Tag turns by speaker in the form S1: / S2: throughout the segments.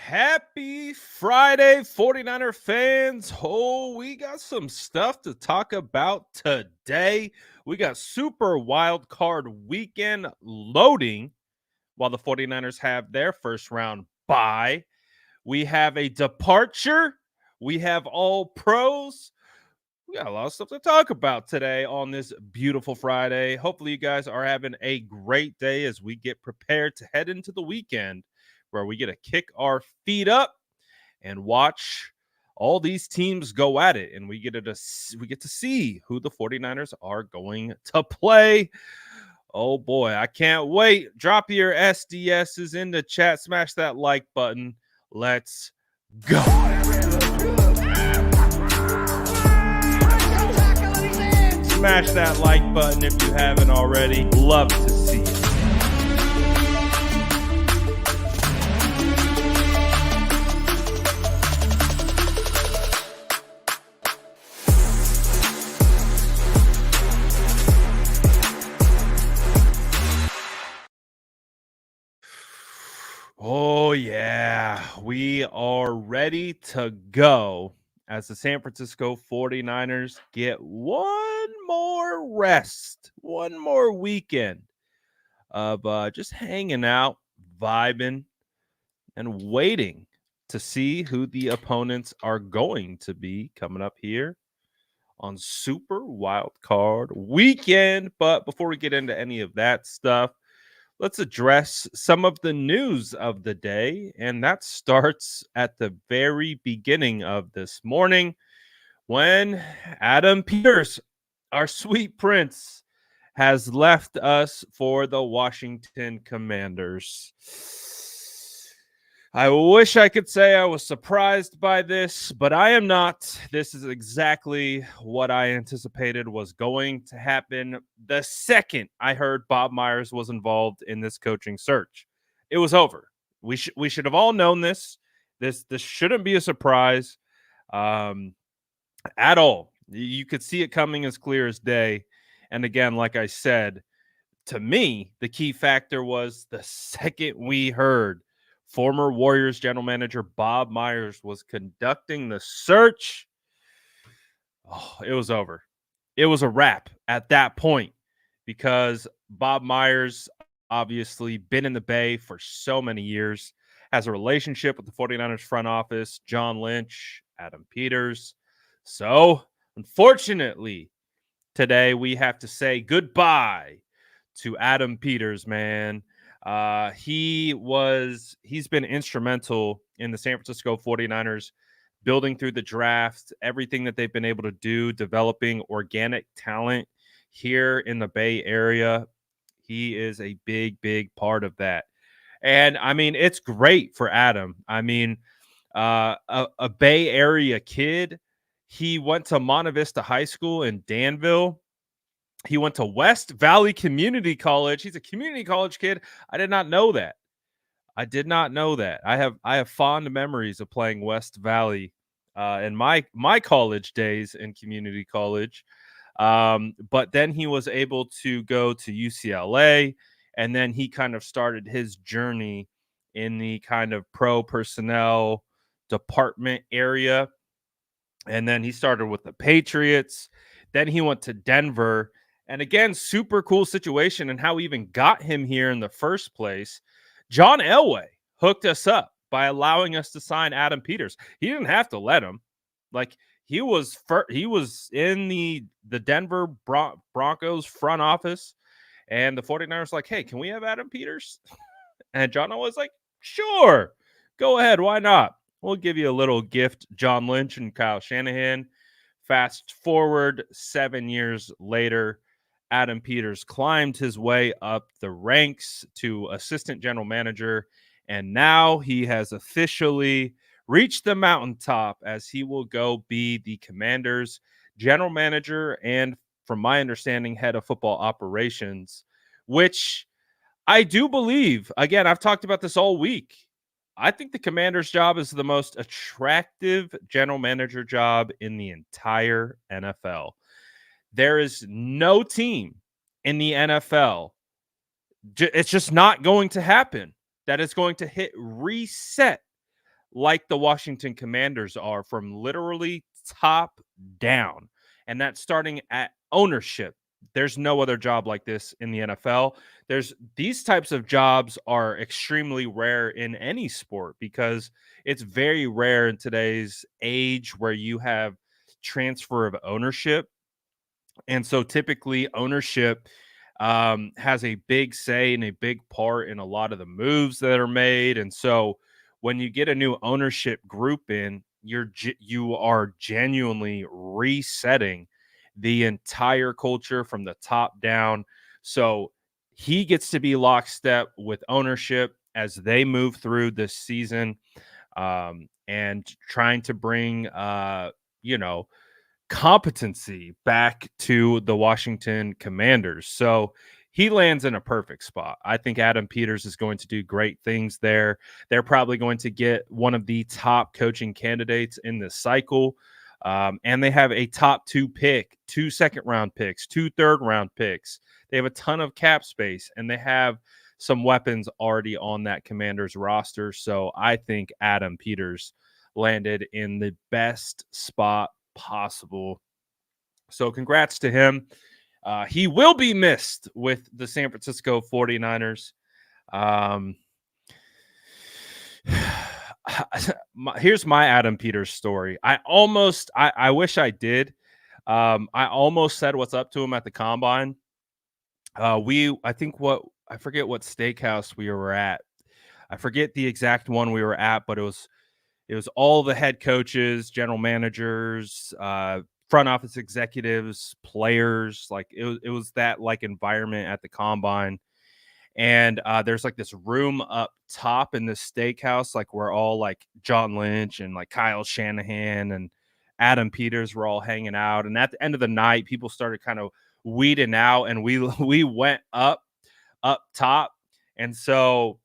S1: Happy Friday, 49er fans. Oh, we got some stuff to talk about today. We got Super Wild Card weekend loading while the 49ers have their first round bye. We have a departure. We have all pros. We got a lot of stuff to talk about today on this beautiful Friday. Hopefully, you guys are having a great day as we get prepared to head into the weekend where we get to kick our feet up and watch all these teams go at it, and we get to see who the 49ers are going to play. Oh boy, I can't wait. Drop your SDSs in the chat, smash that like button. Let's go. Smash that like button if you haven't already. Love to see it. Oh, yeah. We are ready to go as the San Francisco 49ers get one more rest, one more weekend of just hanging out, vibing, and waiting to see who the opponents are going to be coming up here on Super Wild Card weekend. But before we get into any of that stuff, let's address some of the news of the day. And that starts at the very beginning of this morning when Adam Peters, our sweet prince, has left us for the Washington Commanders. I wish I could say I was surprised by this, but I am not. This is exactly what I anticipated was going to happen the second I heard Bob Myers was involved in this coaching search. It was over. We should have all known this. This shouldn't be a surprise at all. You could see it coming as clear as day. And again, like I said, to me, the key factor was the second we heard former Warriors general manager Bob Myers was conducting the search, it was over. It was a wrap at that point because Bob Myers obviously been in the Bay for so many years, has a relationship with the 49ers front office, John Lynch, Adam Peters. So, unfortunately, today we have to say goodbye to Adam Peters, man. He's been instrumental in the San Francisco 49ers building through the draft, everything that they've been able to do, developing organic talent here in the Bay Area. He is a big, big part of that. And I mean, it's great for Adam. I mean, a Bay Area kid. He went to Monte Vista High School in Danville. He went to West Valley Community College. He's a community college kid. I did not know that. I did not know that. I have fond memories of playing West Valley in my college days in community college. But then he was able to go to UCLA, and then he kind of started his journey in the kind of pro personnel department area. And then he started with the Patriots. Then he went to Denver. And again, super cool situation and how we even got him here in the first place. John Elway hooked us up by allowing us to sign Adam Peters. He didn't have to let him. Like he was in the Denver Broncos front office, and the 49ers like, hey, can we have Adam Peters? And John Elway's like, sure, go ahead. Why not? We'll give you a little gift, John Lynch and Kyle Shanahan. Fast forward 7 years later, Adam Peters climbed his way up the ranks to assistant general manager, and now he has officially reached the mountaintop as he will go be the Commanders general manager and, from my understanding, head of football operations, which I do believe, again, I've talked about this all week. I think the Commanders job is the most attractive general manager job in the entire NFL. There is no team in the NFL. It's just not going to happen that is going to hit reset like the Washington Commanders are, from literally top down. And that's starting at ownership. There's no other job like this in the NFL. There's these types of jobs are extremely rare in any sport because it's very rare in today's age where you have transfer of ownership. And so typically ownership has a big say and a big part in a lot of the moves that are made. And so when you get a new ownership group in, you are genuinely resetting the entire culture from the top down. So he gets to be lockstep with ownership as they move through this season, and trying to bring you know competency back to the Washington Commanders. So he lands in a perfect spot. I think Adam Peters is going to do great things there. They're probably going to get one of the top coaching candidates in this cycle. And they have a top 2 pick, 2 second-round picks, 2 third-round picks. They have a ton of cap space, and they have some weapons already on that Commanders roster. So I think Adam Peters landed in the best spot possible. So congrats to him. He will be missed with the San Francisco 49ers. Here's my Adam Peters story. I wish I did. I almost said what's up to him at the combine. I forget what steakhouse we were at. I forget the exact one we were at, but it was all the head coaches, general managers, front office executives, players. Like it was that like environment at the combine. And there's like this room up top in this steakhouse, like where all like John Lynch and like Kyle Shanahan and Adam Peters were all hanging out. And at the end of the night, people started kind of weeding out, and we went up top. And so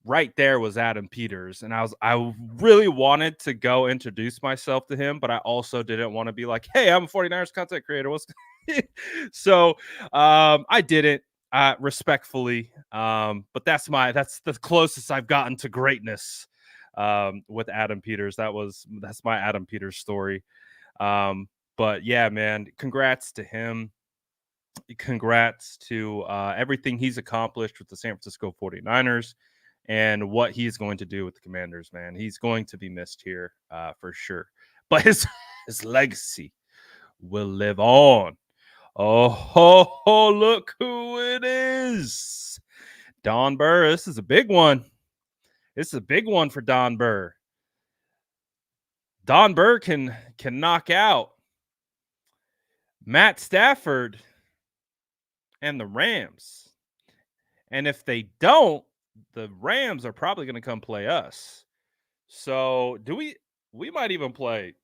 S1: right there was Adam Peters, and I really wanted to go introduce myself to him, but I also didn't want to be like, "Hey, I'm a 49ers content creator." So I didn't, respectfully, but that's the closest I've gotten to greatness with Adam Peters. That's my Adam Peters story. But yeah, man, congrats to him. Congrats to everything he's accomplished with the San Francisco 49ers and what he's going to do with the Commanders, man. He's going to be missed here for sure. But his legacy will live on. Oh, look who it is. Don Burr. This is a big one. This is a big one for Don Burr. Don Burr can knock out Matt Stafford and the Rams. And if they don't, the Rams are probably going to come play us. So we might even play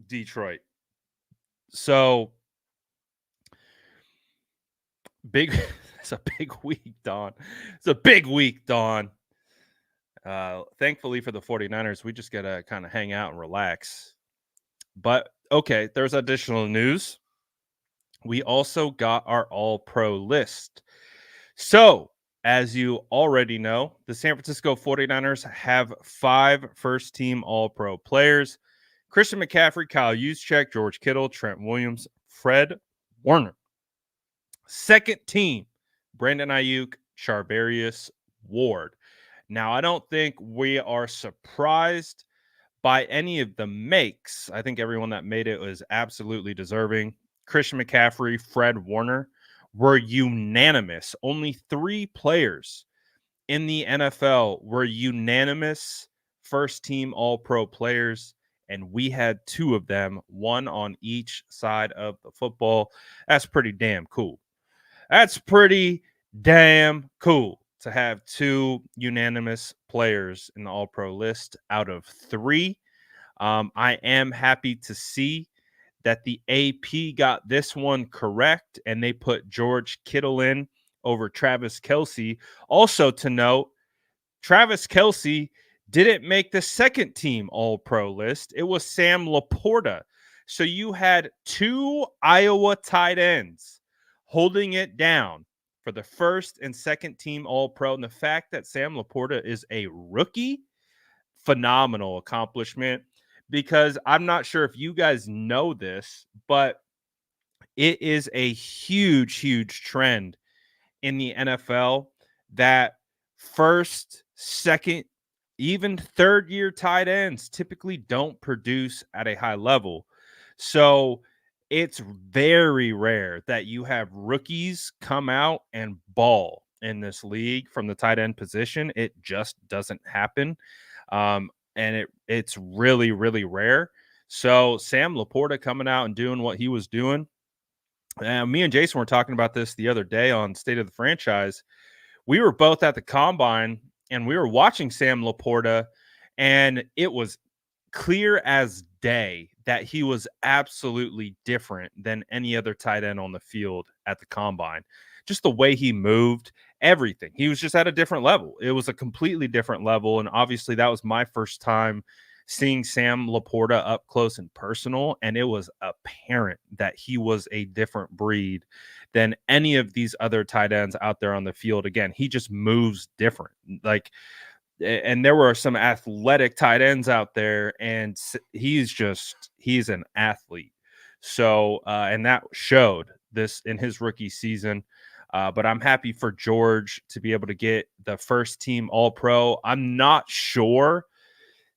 S1: Detroit. So big, it's a big week, Don. It's a big week, Don. Thankfully for the 49ers, we just got to kind of hang out and relax. But okay, there's additional news. We also got our all-pro list. So, as you already know, the San Francisco 49ers have 5 first-team all-pro players: Christian McCaffrey, Kyle Juszczyk, George Kittle, Trent Williams, Fred Warner. Second team, Brandon Aiyuk, Charvarius Ward. Now, I don't think we are surprised by any of the makes. I think everyone that made it was absolutely deserving. Christian McCaffrey, Fred Warner were unanimous. Only 3 players in the NFL were unanimous first-team all-pro players, and we had 2 of them, one on each side of the football. That's pretty damn cool. That's pretty damn cool to have 2 unanimous players in the all-pro list out of 3. I am happy to see that the AP got this one correct, and they put George Kittle in over Travis Kelce. Also to note, Travis Kelce didn't make the second team all-pro list. It was Sam Laporta. So you had 2 Iowa tight ends holding it down for the first and second team all-pro. And the fact that Sam Laporta is a rookie, phenomenal accomplishment because I'm not sure if you guys know this, but it is a huge, huge trend in the NFL that first, second, even third year tight ends typically don't produce at a high level. So it's very rare that you have rookies come out and ball in this league from the tight end position. It just doesn't happen. And it's really, really rare. So Sam Laporta coming out and doing what he was doing. Me and Jason were talking about this the other day on State of the Franchise. We were both at the combine and we were watching Sam Laporta, and it was clear as day that he was absolutely different than any other tight end on the field at the combine. Just the way he moved, everything. He was just at a different level. It was a completely different level. And obviously, that was my first time seeing Sam Laporta up close and personal. And it was apparent that he was a different breed than any of these other tight ends out there on the field. Again, he just moves different. And there were some athletic tight ends out there, and he's an athlete. So, and that showed this in his rookie season. But I'm happy for George to be able to get the first team All-Pro. I'm not sure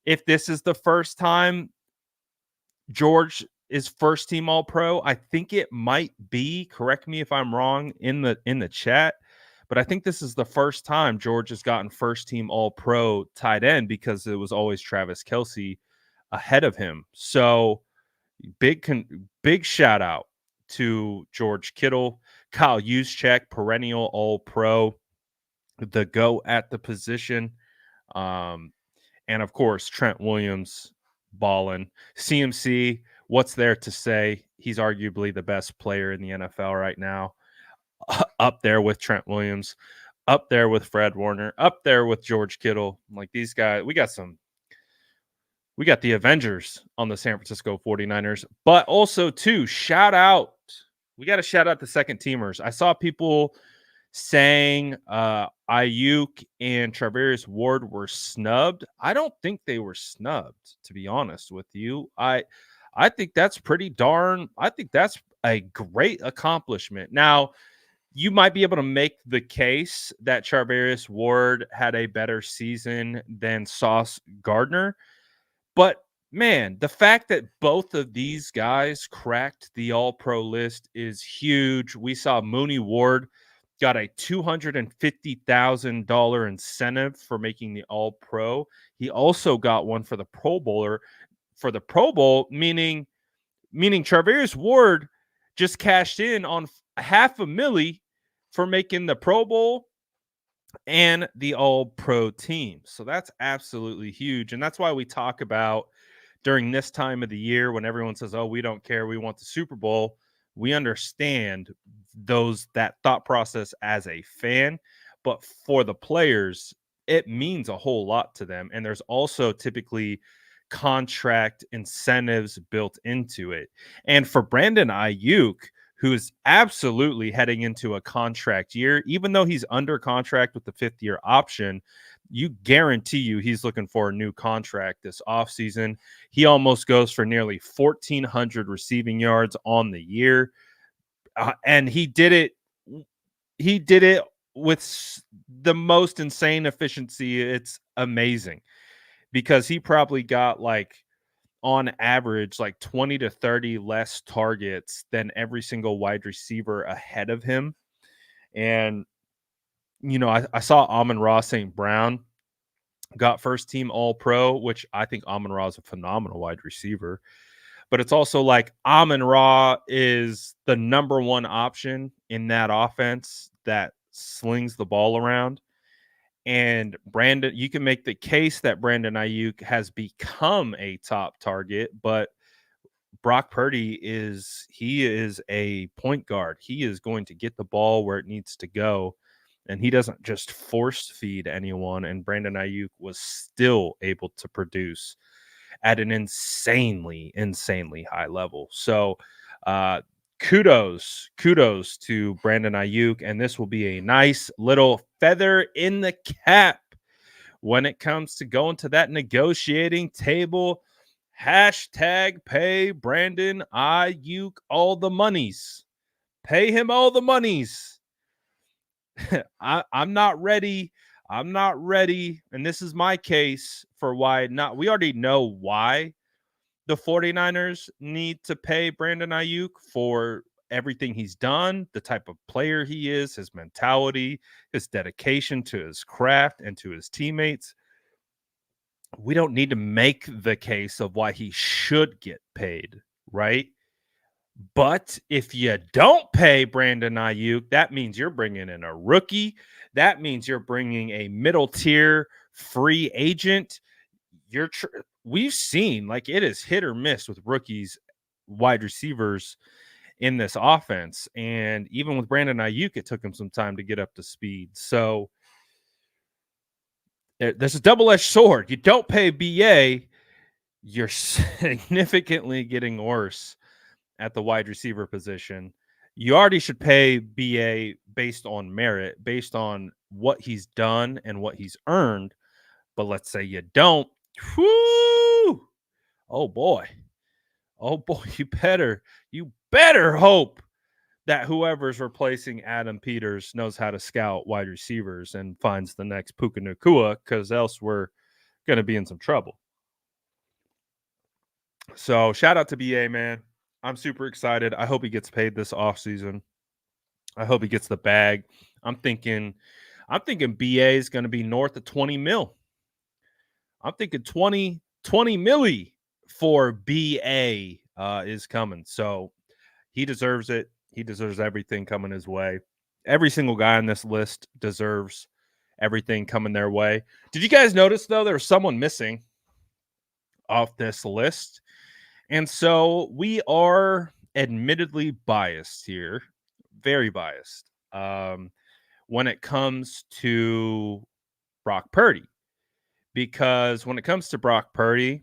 S1: if this is the first time George is first team All-Pro. I think it might be. Correct me if I'm wrong in the chat. But I think this is the first time George has gotten first team All-Pro tight end because it was always Travis Kelce ahead of him. So big shout out to George Kittle, Kyle Juszczyk, perennial All-Pro, the GOAT at the position. And of course, Trent Williams balling. CMC, what's there to say? He's arguably the best player in the NFL right now. Up there with Trent Williams, up there with Fred Warner, up there with George Kittle. Like these guys, we got the Avengers on the San Francisco 49ers, but also too, we got to shout out the second teamers. I saw people saying Aiyuk and Charvarius Ward were snubbed. I don't think they were snubbed, to be honest with you. I think that's I think that's a great accomplishment. Now, you might be able to make the case that Charvarius Ward had a better season than Sauce Gardner. But, man, the fact that both of these guys cracked the All-Pro list is huge. We saw Mooney Ward got a $250,000 incentive for making the All-Pro. He also got one for the Pro Bowler. For the Pro Bowl, meaning Charvarius Ward just cashed in on $500,000 for making the Pro Bowl and the All-Pro team. So that's absolutely huge. And that's why we talk about during this time of the year when everyone says, oh, we don't care, we want the Super Bowl. We understand that thought process as a fan. But for the players, it means a whole lot to them. And there's also typically contract incentives built into it. And for Brandon Aiyuk, who is absolutely heading into a contract year, even though he's under contract with the 5th-year option, you guarantee he's looking for a new contract this offseason. He almost goes for nearly 1,400 receiving yards on the year. And he did it with the most insane efficiency. It's amazing because he probably got on average 20 to 30 less targets than every single wide receiver ahead of him. And, I saw Amon-Ra St. Brown got first team All-Pro, which I think Amon-Ra is a phenomenal wide receiver. But it's also Amon-Ra is the number one option in that offense that slings the ball around. And you can make the case that Brandon Aiyuk has become a top target, but Brock Purdy is a point guard. He is going to get the ball where it needs to go, and he doesn't just force feed anyone. And Brandon Aiyuk was still able to produce at an insanely high level. So, kudos to Brandon Aiyuk, and this will be a nice little feather in the cap when it comes to going to that negotiating table. Hashtag pay Brandon Aiyuk all the monies. Pay him all the monies. I'm not ready. I'm not ready. And this is my case for why not. We already know why the 49ers need to pay Brandon Aiyuk for everything he's done, the type of player he is, his mentality, his dedication to his craft and to his teammates. We don't need to make the case of why he should get paid, right? But if you don't pay Brandon Aiyuk, that means you're bringing in a rookie. That means you're bringing a middle tier free agent. We've seen like it is hit or miss with rookies, wide receivers in this offense. And even with Brandon Aiyuk, it took him some time to get up to speed. So there's a double-edged sword. You don't pay BA, you're significantly getting worse at the wide receiver position. You already should pay BA based on merit, based on what he's done and what he's earned. But let's say you don't. Whoo! Oh boy. You better hope that whoever's replacing Adam Peters knows how to scout wide receivers and finds the next Puka Nacua, because else we're going to be in some trouble. So shout out to BA, man. I'm super excited. I hope he gets paid this offseason. I hope he gets the bag. I'm thinking BA is going to be north of 20 mil. I'm thinking 20 milli for BA is coming. So he deserves it. He deserves everything coming his way. Every single guy on this list deserves everything coming their way. Did you guys notice, though, there was someone missing off this list? And so we are admittedly biased here, very biased, when it comes to Brock Purdy. Because when it comes to Brock Purdy,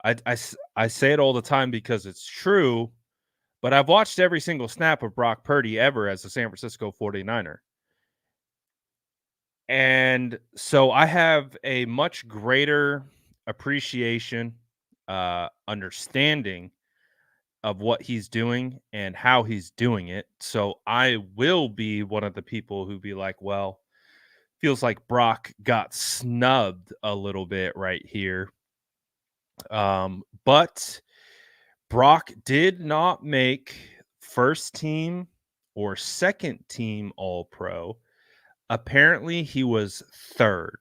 S1: I say it all the time because it's true, but I've watched every single snap of Brock Purdy ever as a San Francisco 49er. And so I have a much greater appreciation, understanding of what he's doing and how he's doing it. So I will be one of the people who be like, well, feels like Brock got snubbed a little bit right here. But Brock did not make first team or second team All-Pro. Apparently he was third.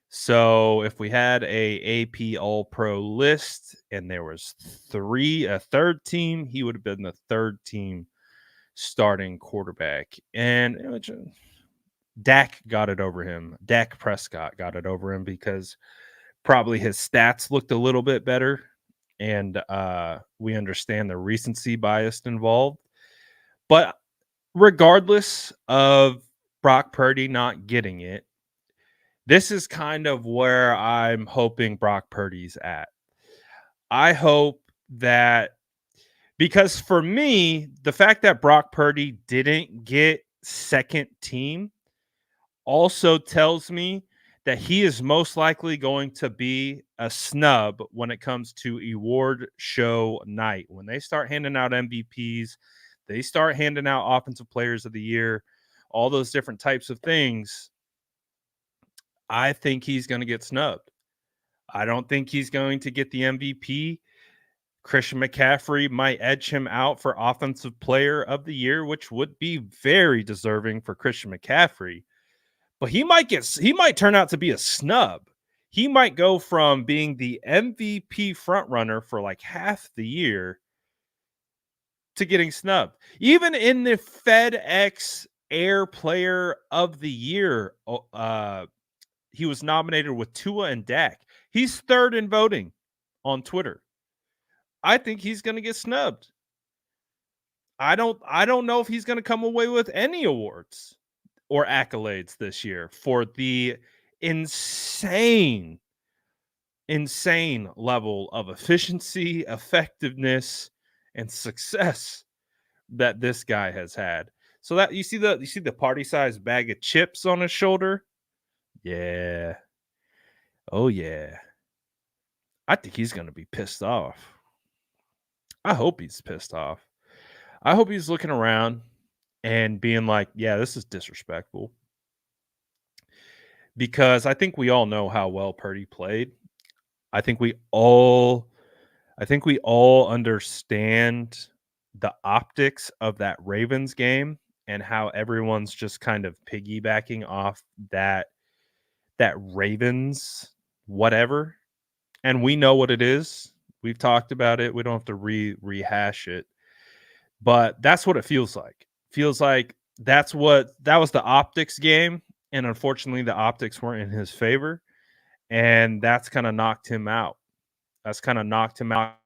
S1: So if we had a AP All-Pro list and there was a third team, he would have been the third team starting quarterback. And Dak got it over him. Dak Prescott got it over him because probably his stats looked a little bit better. And we understand the recency bias involved. But regardless of Brock Purdy not getting it, this is kind of where I'm hoping Brock Purdy's at. I hope that, because for me, the fact that Brock Purdy didn't get second team also tells me that he is most likely going to be a snub when it comes to award show night. When they start handing out MVPs, they start handing out offensive players of the year, all those different types of things. I think he's going to get snubbed. I don't think he's going to get the MVP. Christian McCaffrey might edge him out for offensive player of the year, which would be very deserving for Christian McCaffrey. But he might turn out to be a snub. He might go from being the MVP frontrunner for like half the year to getting snubbed. Even in the FedEx Air Player of the Year, he was nominated with Tua and Dak. He's third in voting on Twitter. I think he's going to get snubbed. I don't know if he's going to come away with any awards or accolades this year for the insane level of efficiency, effectiveness, and success that this guy has had. So that you see the party size bag of chips on his shoulder. Yeah. Oh, yeah. I think he's going to be pissed off. I hope he's pissed off. I hope he's looking around and being like, yeah, this is disrespectful. Because I think we all know how well Purdy played. I think we all understand the optics of that Ravens game and how everyone's just kind of piggybacking off that Ravens whatever. And we know what it is. We've talked about it. We don't have to rehash it. But that's what it feels like. Feels like that was the optics game, and unfortunately the optics weren't in his favor, and that's kind of knocked him out. That's kind of knocked him out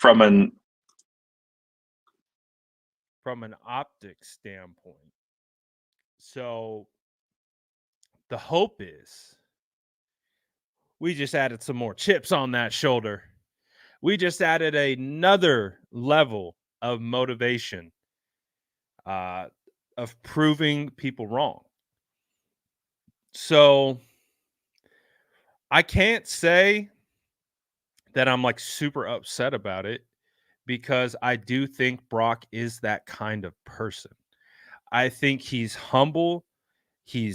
S2: From an
S1: optics standpoint. So the hope is we just added some more chips on that shoulder. We just added another level of motivation, of proving people wrong. So I can't say that I'm like super upset about it because I do think Brock is that kind of person. I think he's humble. He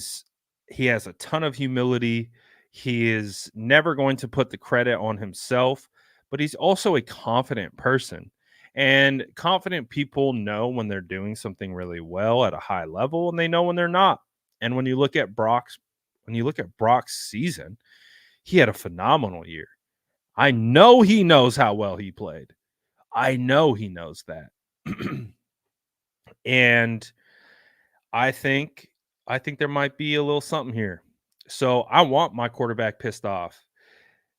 S1: has a ton of humility. He is never going to put the credit on himself, but he's also a confident person. And confident people know when they're doing something really well at a high level and they know when they're not. And when you look at Brock's season, he had a phenomenal year. I know he knows how well he played. I know he knows that. And I think there might be a little something here. So I want my quarterback pissed off.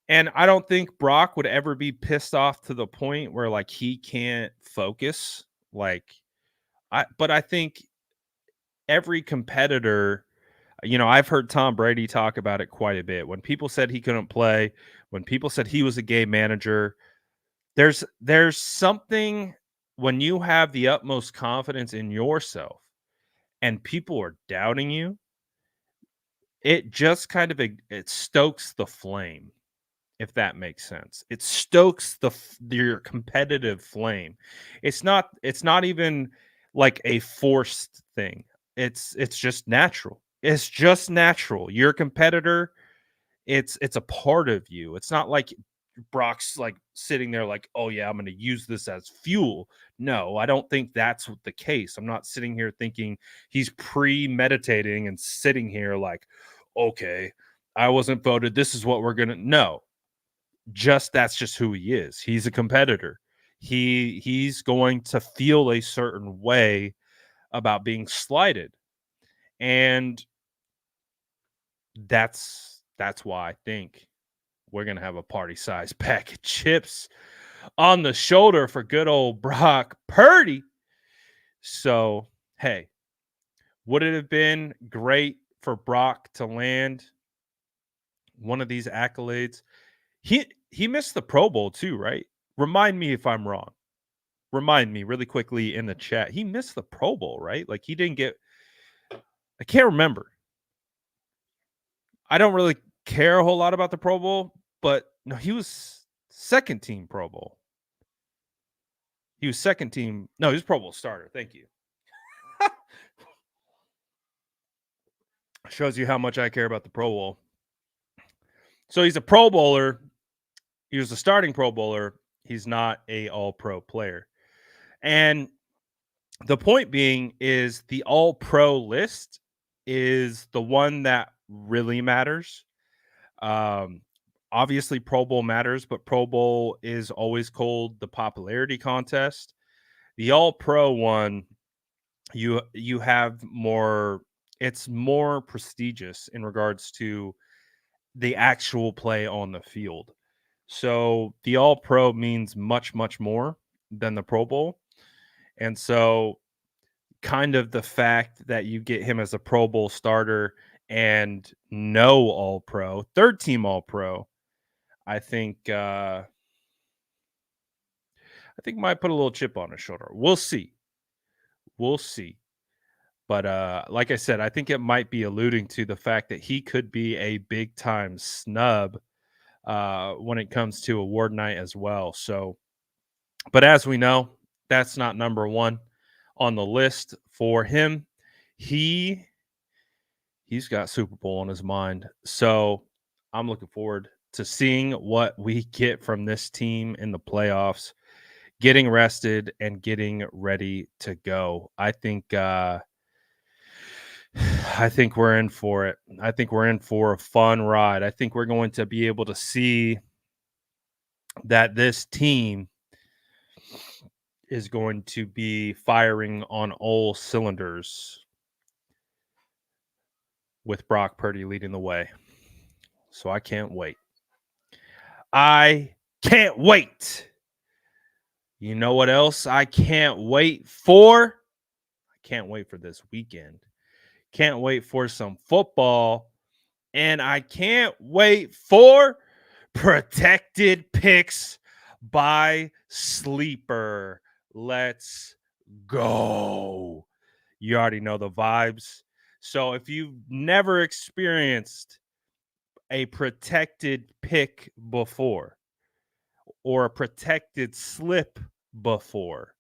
S1: And I don't think Brock would ever be pissed off to the point where like he can't focus. But I think every competitor, I've heard Tom Brady talk about it quite a bit. When people said he couldn't play, when people said he was a game manager, there's something when you have the utmost confidence in yourself and people are doubting you, it just kind of it stokes the flame, if that makes sense. It stokes your competitive flame. It's not even like a forced thing. It's just natural. It's just natural. Your competitor, it's a part of you. It's not like Brock's like sitting there like, oh yeah, I'm going to use this as fuel. No, I don't think that's the case. I'm not sitting here thinking he's premeditating and sitting here like, okay, I wasn't voted. This is what we're going to. No, that's just who he is. He's a competitor. He's going to feel a certain way about being slighted. And that's why I think we're going to have a party size pack of chips on the shoulder for good old Brock Purdy. So, hey, would it have been great for Brock to land one of these accolades? He missed the Pro Bowl too, right? Remind me if I'm wrong. Remind me really quickly in the chat. He missed the Pro Bowl, right? Like he didn't get I can't remember. I don't really care a whole lot about the Pro Bowl, but no, he was second team Pro Bowl. He was second team. No, he was Pro Bowl starter. Thank you. Shows you how much I care about the Pro Bowl. So he's a Pro Bowler. He was a starting Pro Bowler. He's not a All-Pro player. And the point being is the All-Pro list is the one that really matters. Obviously, Pro Bowl matters, but Pro Bowl is always called the popularity contest. The All-Pro one, you have more. It's more prestigious in regards to the actual play on the field. So the All Pro means much, much more than the Pro Bowl. And so, kind of the fact that you get him as a Pro Bowl starter and no All Pro, third team All Pro, I think might put a little chip on his shoulder. We'll see. We'll see. But like I said, I think it might be alluding to the fact that he could be a big time snub when it comes to award night as well. So, but as we know, that's not number one on the list for him. He he's got Super Bowl on his mind. So I'm looking forward to seeing what we get from this team in the playoffs, getting rested and getting ready to go. I think we're in for it. I think we're in for a fun ride. I think we're going to be able to see that this team is going to be firing on all cylinders with Brock Purdy leading the way. So I can't wait. I can't wait. You know what else I can't wait for? I can't wait for this weekend. Can't wait for some football. And I can't wait for protected picks by Sleeper. Let's go. You already know the vibes. So if you've never experienced a protected pick before or a protected slip before,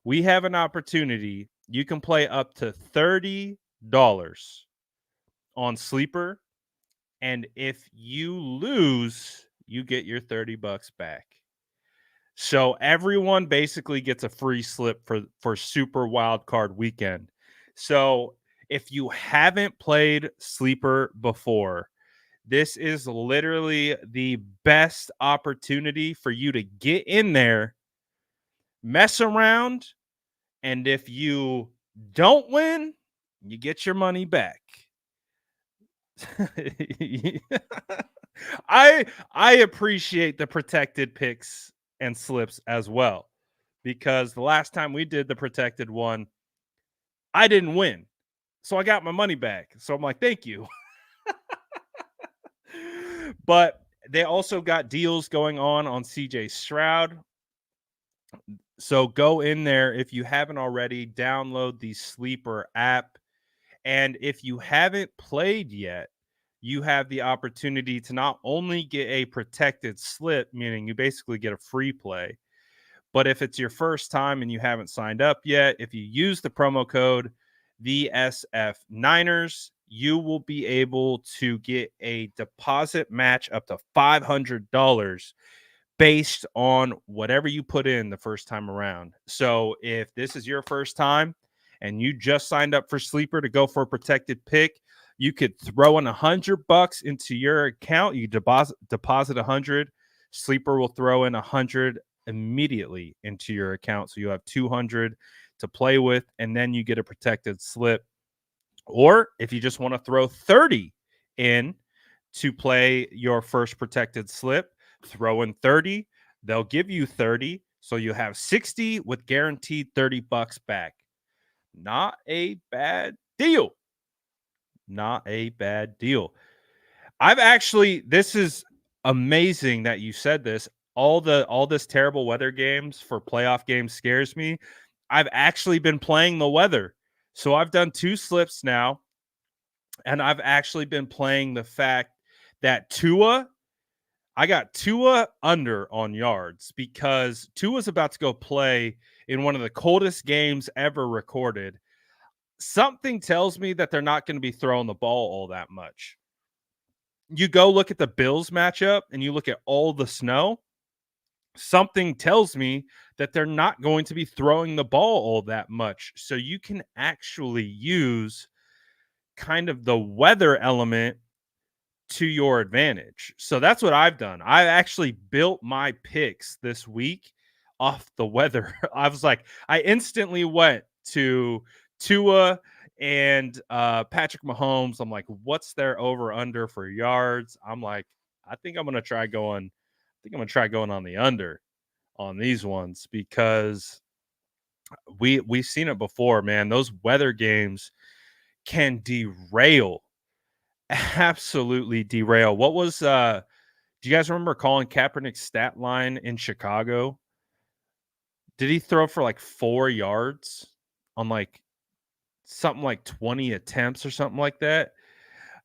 S1: we have an opportunity. You can play up to $30 on Sleeper. And if you lose, you get your $30 back. So everyone basically gets a free slip for Super Wildcard weekend. So if you haven't played Sleeper before, this is literally the best opportunity for you to get in there, mess around, and if you don't win, you get your money back. I appreciate the protected picks and slips as well, because the last time we did the protected one, I didn't win. So I got my money back. So I'm like, thank you. But they also got deals going on CJ Stroud. So go in there if you haven't already, download the Sleeper app. And if you haven't played yet, you have the opportunity to not only get a protected slip, meaning you basically get a free play, but if it's your first time and you haven't signed up yet, if you use the promo code VSF Niners, you will be able to get a deposit match up to $500 based on whatever you put in the first time around. So if this is your first time and you just signed up for Sleeper to go for a protected pick, you could throw in $100 into your account. You deposit 100. Sleeper will throw in 100 immediately into your account, so you have 200 to play with, and then you get a protected slip. Or if you just want to throw 30 in to play your first protected slip, throw in 30. They'll give you 30, so you have 60 with guaranteed $30 back. Not a bad deal. Not a bad deal. This is amazing that you said this. All this terrible weather games for playoff games scares me. I've actually been playing the weather. So I've done 2 slips now, and I've actually been playing the fact that I got Tua under on yards because Tua's about to go play in one of the coldest games ever recorded. Something tells me that they're not going to be throwing the ball all that much. You go look at the Bills matchup and you look at all the snow. Something tells me that they're not going to be throwing the ball all that much. So you can actually use kind of the weather element to your advantage. So that's what I've done. I actually built my picks this week off the weather. I instantly went to Tua and Patrick Mahomes. I'm like, what's their over under for yards? I'm like, I think I'm gonna try going on the under on these ones, because we've seen it before, man. Those weather games can absolutely derail. What was do you guys remember Colin Kaepernick's stat line in Chicago? Did he throw for like 4 yards on like something like 20 attempts or something like that.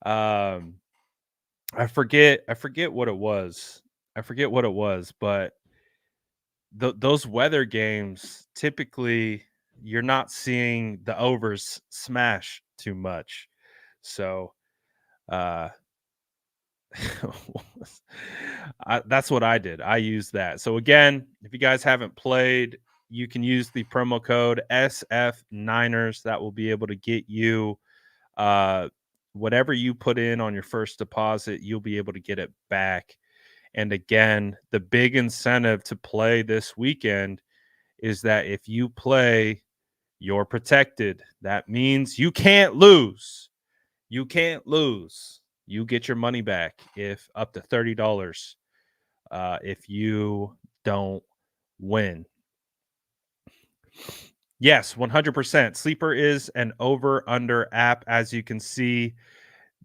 S1: Um, I forget what it was. I forget what it was, but those weather games typically you're not seeing the overs smash too much. So, uh that's what I did. I used that. So again, if you guys haven't played, you can use the promo code SF Niners. That will be able to get you uh, whatever you put in on your first deposit. You'll be able to get it back. And again, the big incentive to play this weekend is that if you play, you're protected. That means you can't lose. You can't lose. You get your money back if up to $30 if you don't win. Yes, 100%. Sleeper is an over under app. As you can see,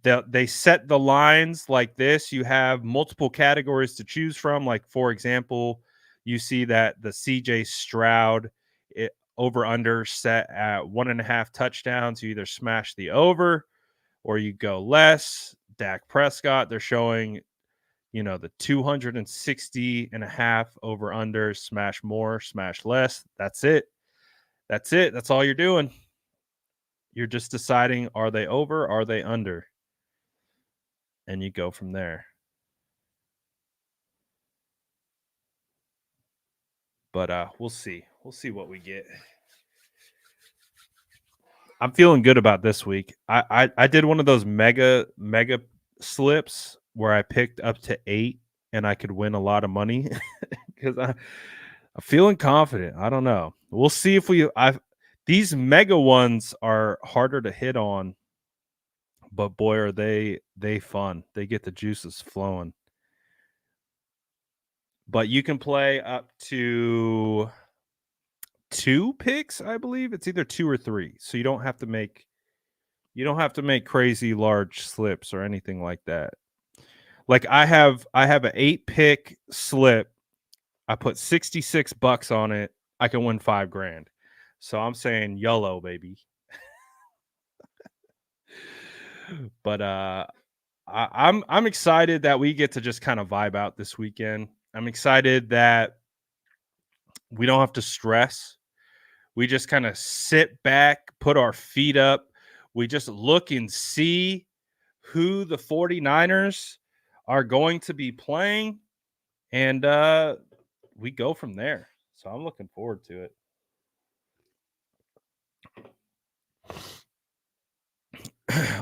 S1: they set the lines like this. You have multiple categories to choose from. Like, for example, you see that the CJ Stroud over under set at 1.5 touchdowns. You either smash the over or you go less. Dak Prescott, they're showing, the 260.5 over under, smash more, smash less. That's it. That's it. That's all you're doing. You're just deciding, are they over? Are they under? And you go from there. But we'll see. We'll see what we get. I'm feeling good about this week. I did one of those mega slips where I picked up to 8 and I could win a lot of money because I'm feeling confident. I don't know. We'll see if these mega ones are harder to hit on, but boy are they fun. They get the juices flowing. But you can play up to 2 picks, I believe. It's either 2 or 3. So you don't have to make crazy large slips or anything like that. Like I have an 8 pick slip. I put $66 on it. I can win $5,000. So I'm saying YOLO, baby. But I'm excited that we get to just kind of vibe out this weekend. I'm excited that we don't have to stress. We just kind of sit back, put our feet up. We just look and see who the 49ers are going to be playing. And we go from there. So I'm looking forward to it.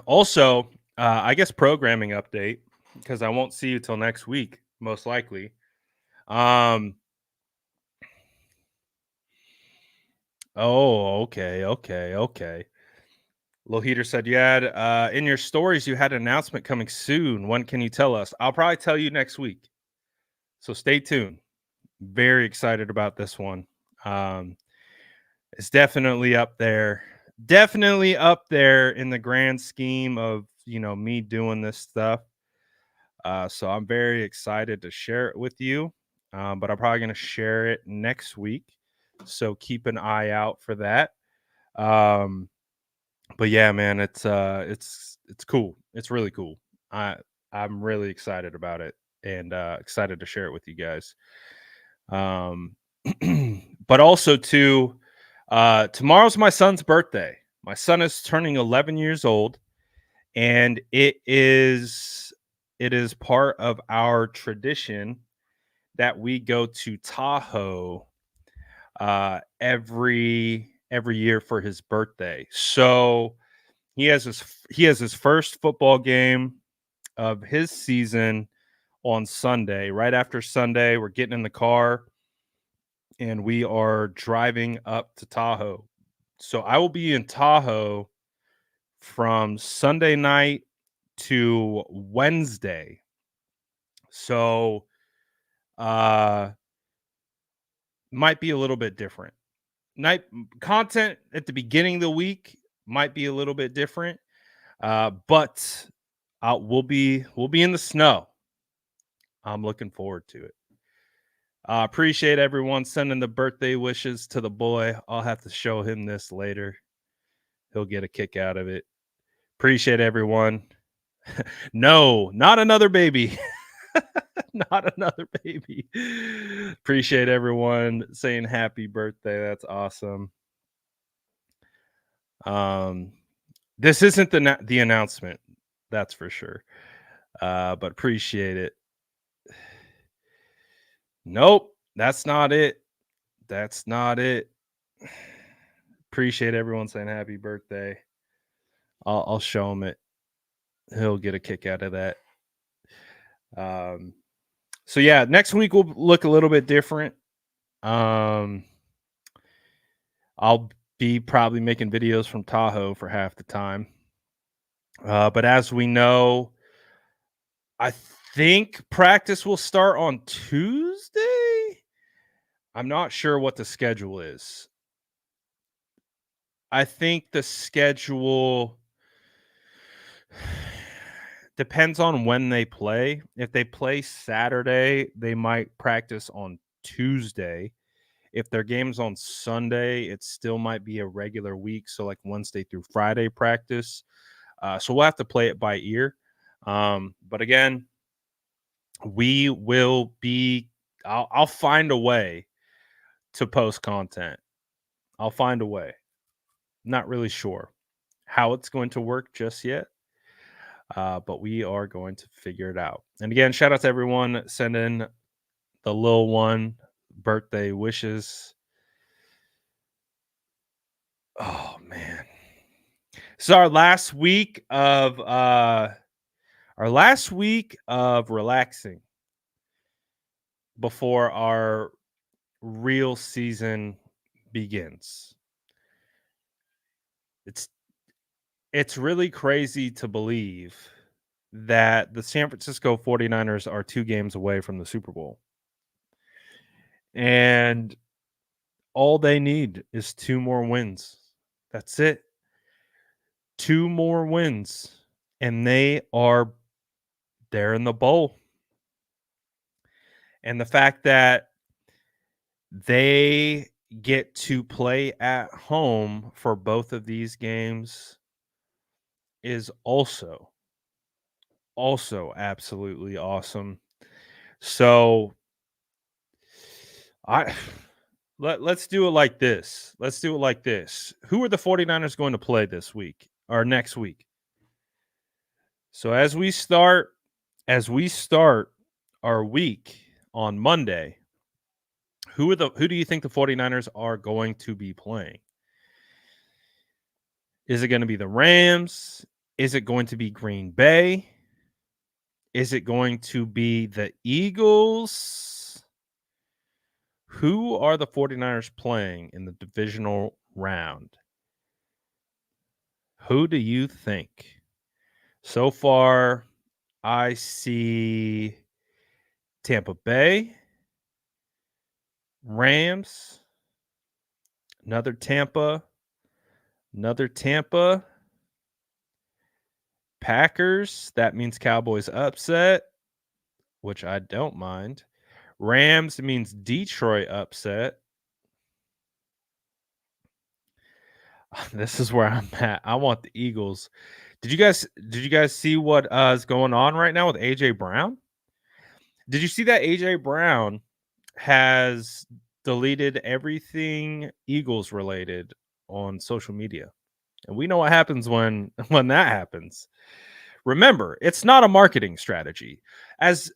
S1: Also, I guess programming update, because I won't see you till next week, most likely. Oh, okay. Lil Heater said you had in your stories you had an announcement coming soon. When can you tell us? I'll probably tell you next week. So stay tuned. Very excited about this one. It's definitely up there. Definitely up there in the grand scheme of, me doing this stuff. So I'm very excited to share it with you. But I'm probably going to share it next week. So keep an eye out for that. But yeah, man, it's cool. It's really cool. I'm really excited about it and excited to share it with you guys. But also too, tomorrow's my son's birthday. My son is turning 11 years old, and it is part of our tradition that we go to Tahoe every year for his birthday. So he has his first football game of his season on Sunday. Right after Sunday, we're getting in the car and we are driving up to Tahoe. So I will be in Tahoe from Sunday night to Wednesday. So might be a little bit different. Night content at the beginning of the week might be a little bit different. But we'll be in the snow. I'm looking forward to it. Appreciate everyone sending the birthday wishes to the boy. I'll have to show him this later. He'll get a kick out of it. Appreciate everyone. No, not another baby. Not another baby. Appreciate everyone saying happy birthday. That's awesome. This isn't the announcement, that's for sure. But appreciate it. Nope, that's not it. That's not it. Appreciate everyone saying happy birthday. I'll show him it. He'll get a kick out of that. So yeah, next week will look a little bit different. I'll be probably making videos from Tahoe for half the time. But as we know, I think practice will start on Tuesday. I'm not sure what the schedule is. I think the schedule depends on when they play. If they play Saturday, they might practice on Tuesday. If their game's on Sunday, it still might be a regular week. So like Wednesday through Friday practice. So we'll have to play it by ear. But again, we will be, I'll find a way to post content. I'll find a way. Not really sure how it's going to work just yet. But we are going to figure it out. And again, shout out to everyone sending the little one birthday wishes. Oh man. So our last week of relaxing before our real season begins. It's really crazy to believe that the San Francisco 49ers are 2 games away from the Super Bowl. And all they need is 2 more wins. That's it. 2 more wins. And they're in the bowl. And the fact that they get to play at home for both of these games is also absolutely awesome. So let's do it like this. Who are the 49ers going to play this week or next week? So as we start our week on Monday, who do you think the 49ers are going to be playing? Is it going to be the Rams? Is it going to be Green Bay? Is it going to be the Eagles? Who are the 49ers playing in the divisional round? Who do you think? So far, I see Tampa Bay, Rams, another Tampa, Packers. That means Cowboys upset, which I don't mind. Rams means Detroit upset. This is where I'm at. I want the Eagles. Did you guys see what is going on right now with AJ Brown? Did you see that AJ Brown has deleted everything Eagles related on social media? And we know what happens when that happens. Remember, it's not a marketing strategy. As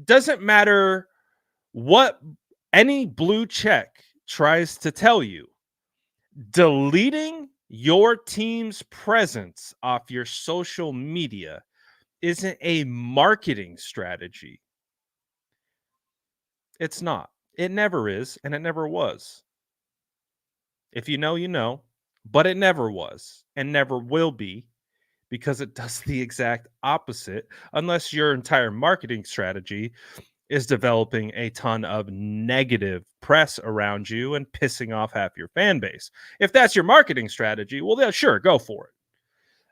S1: doesn't matter what any blue check tries to tell you. Deleting your team's presence off your social media isn't a marketing strategy. It's not. It never is, and it never was. If you know, you know, but it never was and never will be because it does the exact opposite unless your entire marketing strategy is developing a ton of negative press around you and pissing off half your fan base. If that's your marketing strategy, well, then sure, go for it.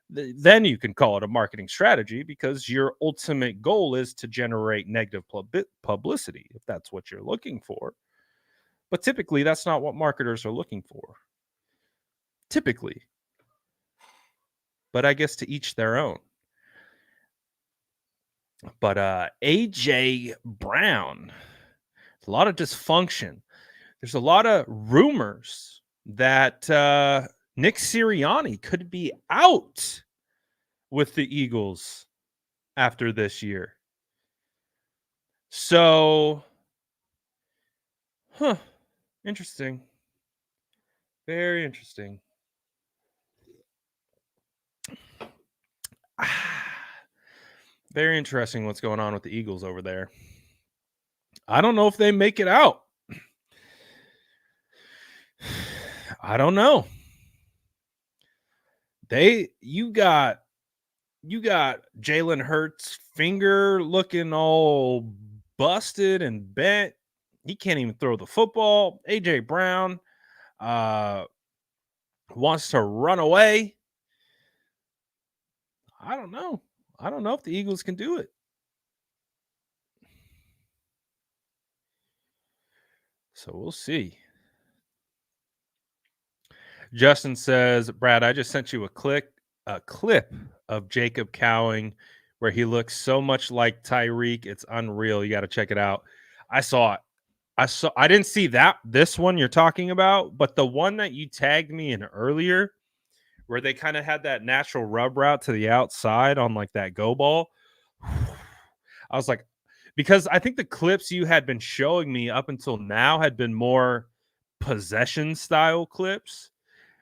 S1: then you can call it a marketing strategy because your ultimate goal is to generate negative publicity if that's what you're looking for. But typically, that's not what marketers are looking for. Typically. But I guess to each their own. But AJ Brown, a lot of dysfunction. There's a lot of rumors that Nick Sirianni could be out with the Eagles after this year. So, interesting. Very interesting. Very interesting what's going on with the Eagles over there. I don't know if they make it out. I don't know. You got Jalen Hurts' finger looking all busted and bent. He can't even throw the football. AJ Brown wants to run away. I don't know. I don't know if the Eagles can do it. So we'll see. Justin says, Brad, I just sent you a clip of Jacob Cowing where he looks so much like Tyreek. It's unreal. You got to check it out. I saw it. I didn't see this one you're talking about, but the one that you tagged me in earlier where they kind of had that natural rub route to the outside on like that go ball. I was like, because I think the clips you had been showing me up until now had been more possession style clips,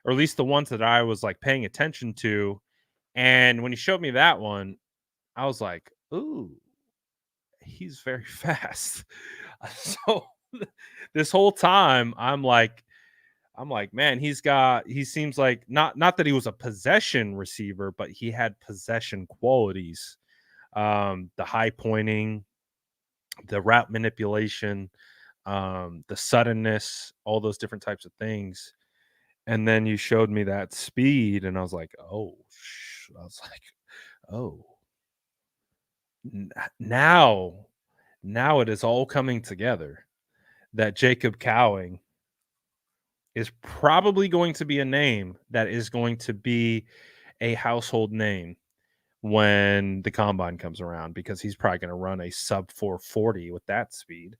S1: or at least the ones that I was like paying attention to. And when you showed me that one, I was like, ooh, he's very fast. So this whole time I'm like, man, he seems like not that he was a possession receiver, but he had possession qualities. The high pointing, the route manipulation, the suddenness, all those different types of things. And then you showed me that speed, and I was like, oh, now it is all coming together that Jacob Cowing is probably going to be a name that is going to be a household name when the combine comes around, because he's probably going to run a sub 440 with that speed.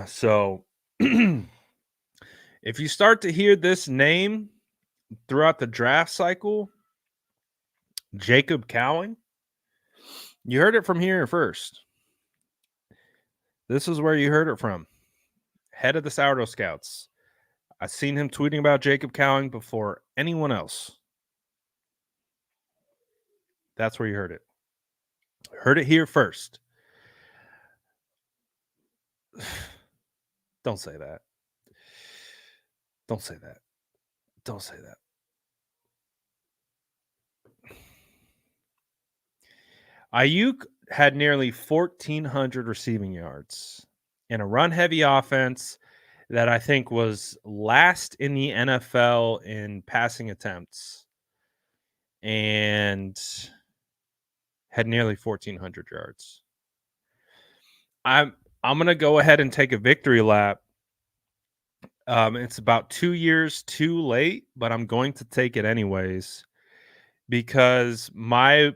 S1: So if you start to hear this name throughout the draft cycle, Jacob Cowing, you heard it from here first. This is where you heard it from. Head of the Sourdough Scouts. I've seen him tweeting about Jacob Cowing before anyone else. That's where you heard it. Heard it here first. Don't say that. Don't say that. Don't say that. Aiyuk had nearly 1,400 receiving yards in a run-heavy offense that I think was last in the NFL in passing attempts, and had nearly 1,400 yards. I'm going to go ahead and take a victory lap. It's about 2 years too late, but I'm going to take it anyways, because my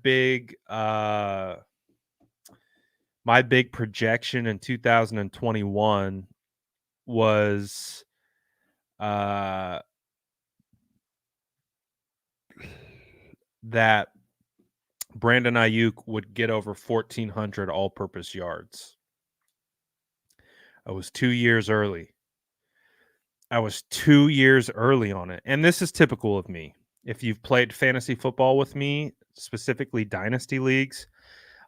S1: big projection in 2021 was that Brandon Aiyuk would get over 1,400 all-purpose yards. I was 2 years early. I was 2 years early on it. And this is typical of me. If you've played fantasy football with me, specifically dynasty leagues,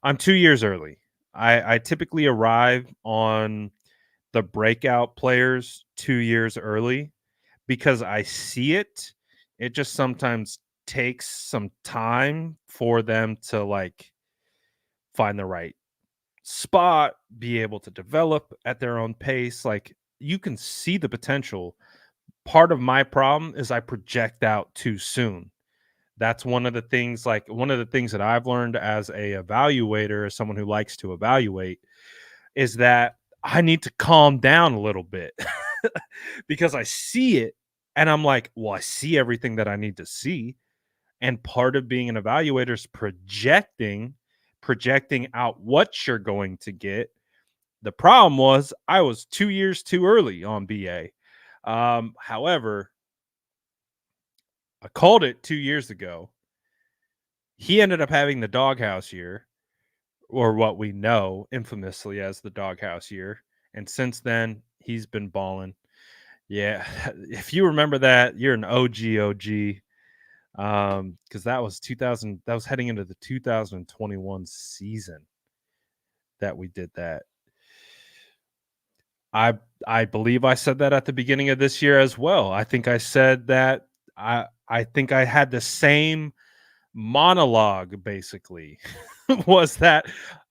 S1: I'm 2 years early. I typically arrive on the breakout players 2 years early because I see it. It just sometimes takes some time for them to like find the right spot, be able to develop at their own pace. Like, you can see the potential part of my problem is I project out too soon. That's one of the things that I've learned as a evaluator, as someone who likes to evaluate, is that I need to calm down a little bit because I see it and I'm like, well, I see everything that I need to see. And part of being an evaluator is projecting out what you're going to get. The problem was I was 2 years too early on BA. However, I called it 2 years ago. He ended up having the doghouse year, or what we know infamously as the doghouse year. And since then, he's been balling. Yeah, if you remember that, you're an OG. Because that was 2000. That was heading into the 2021 season that we did that. I believe I said that at the beginning of this year as well. I think I said that I think I had the same monologue basically was that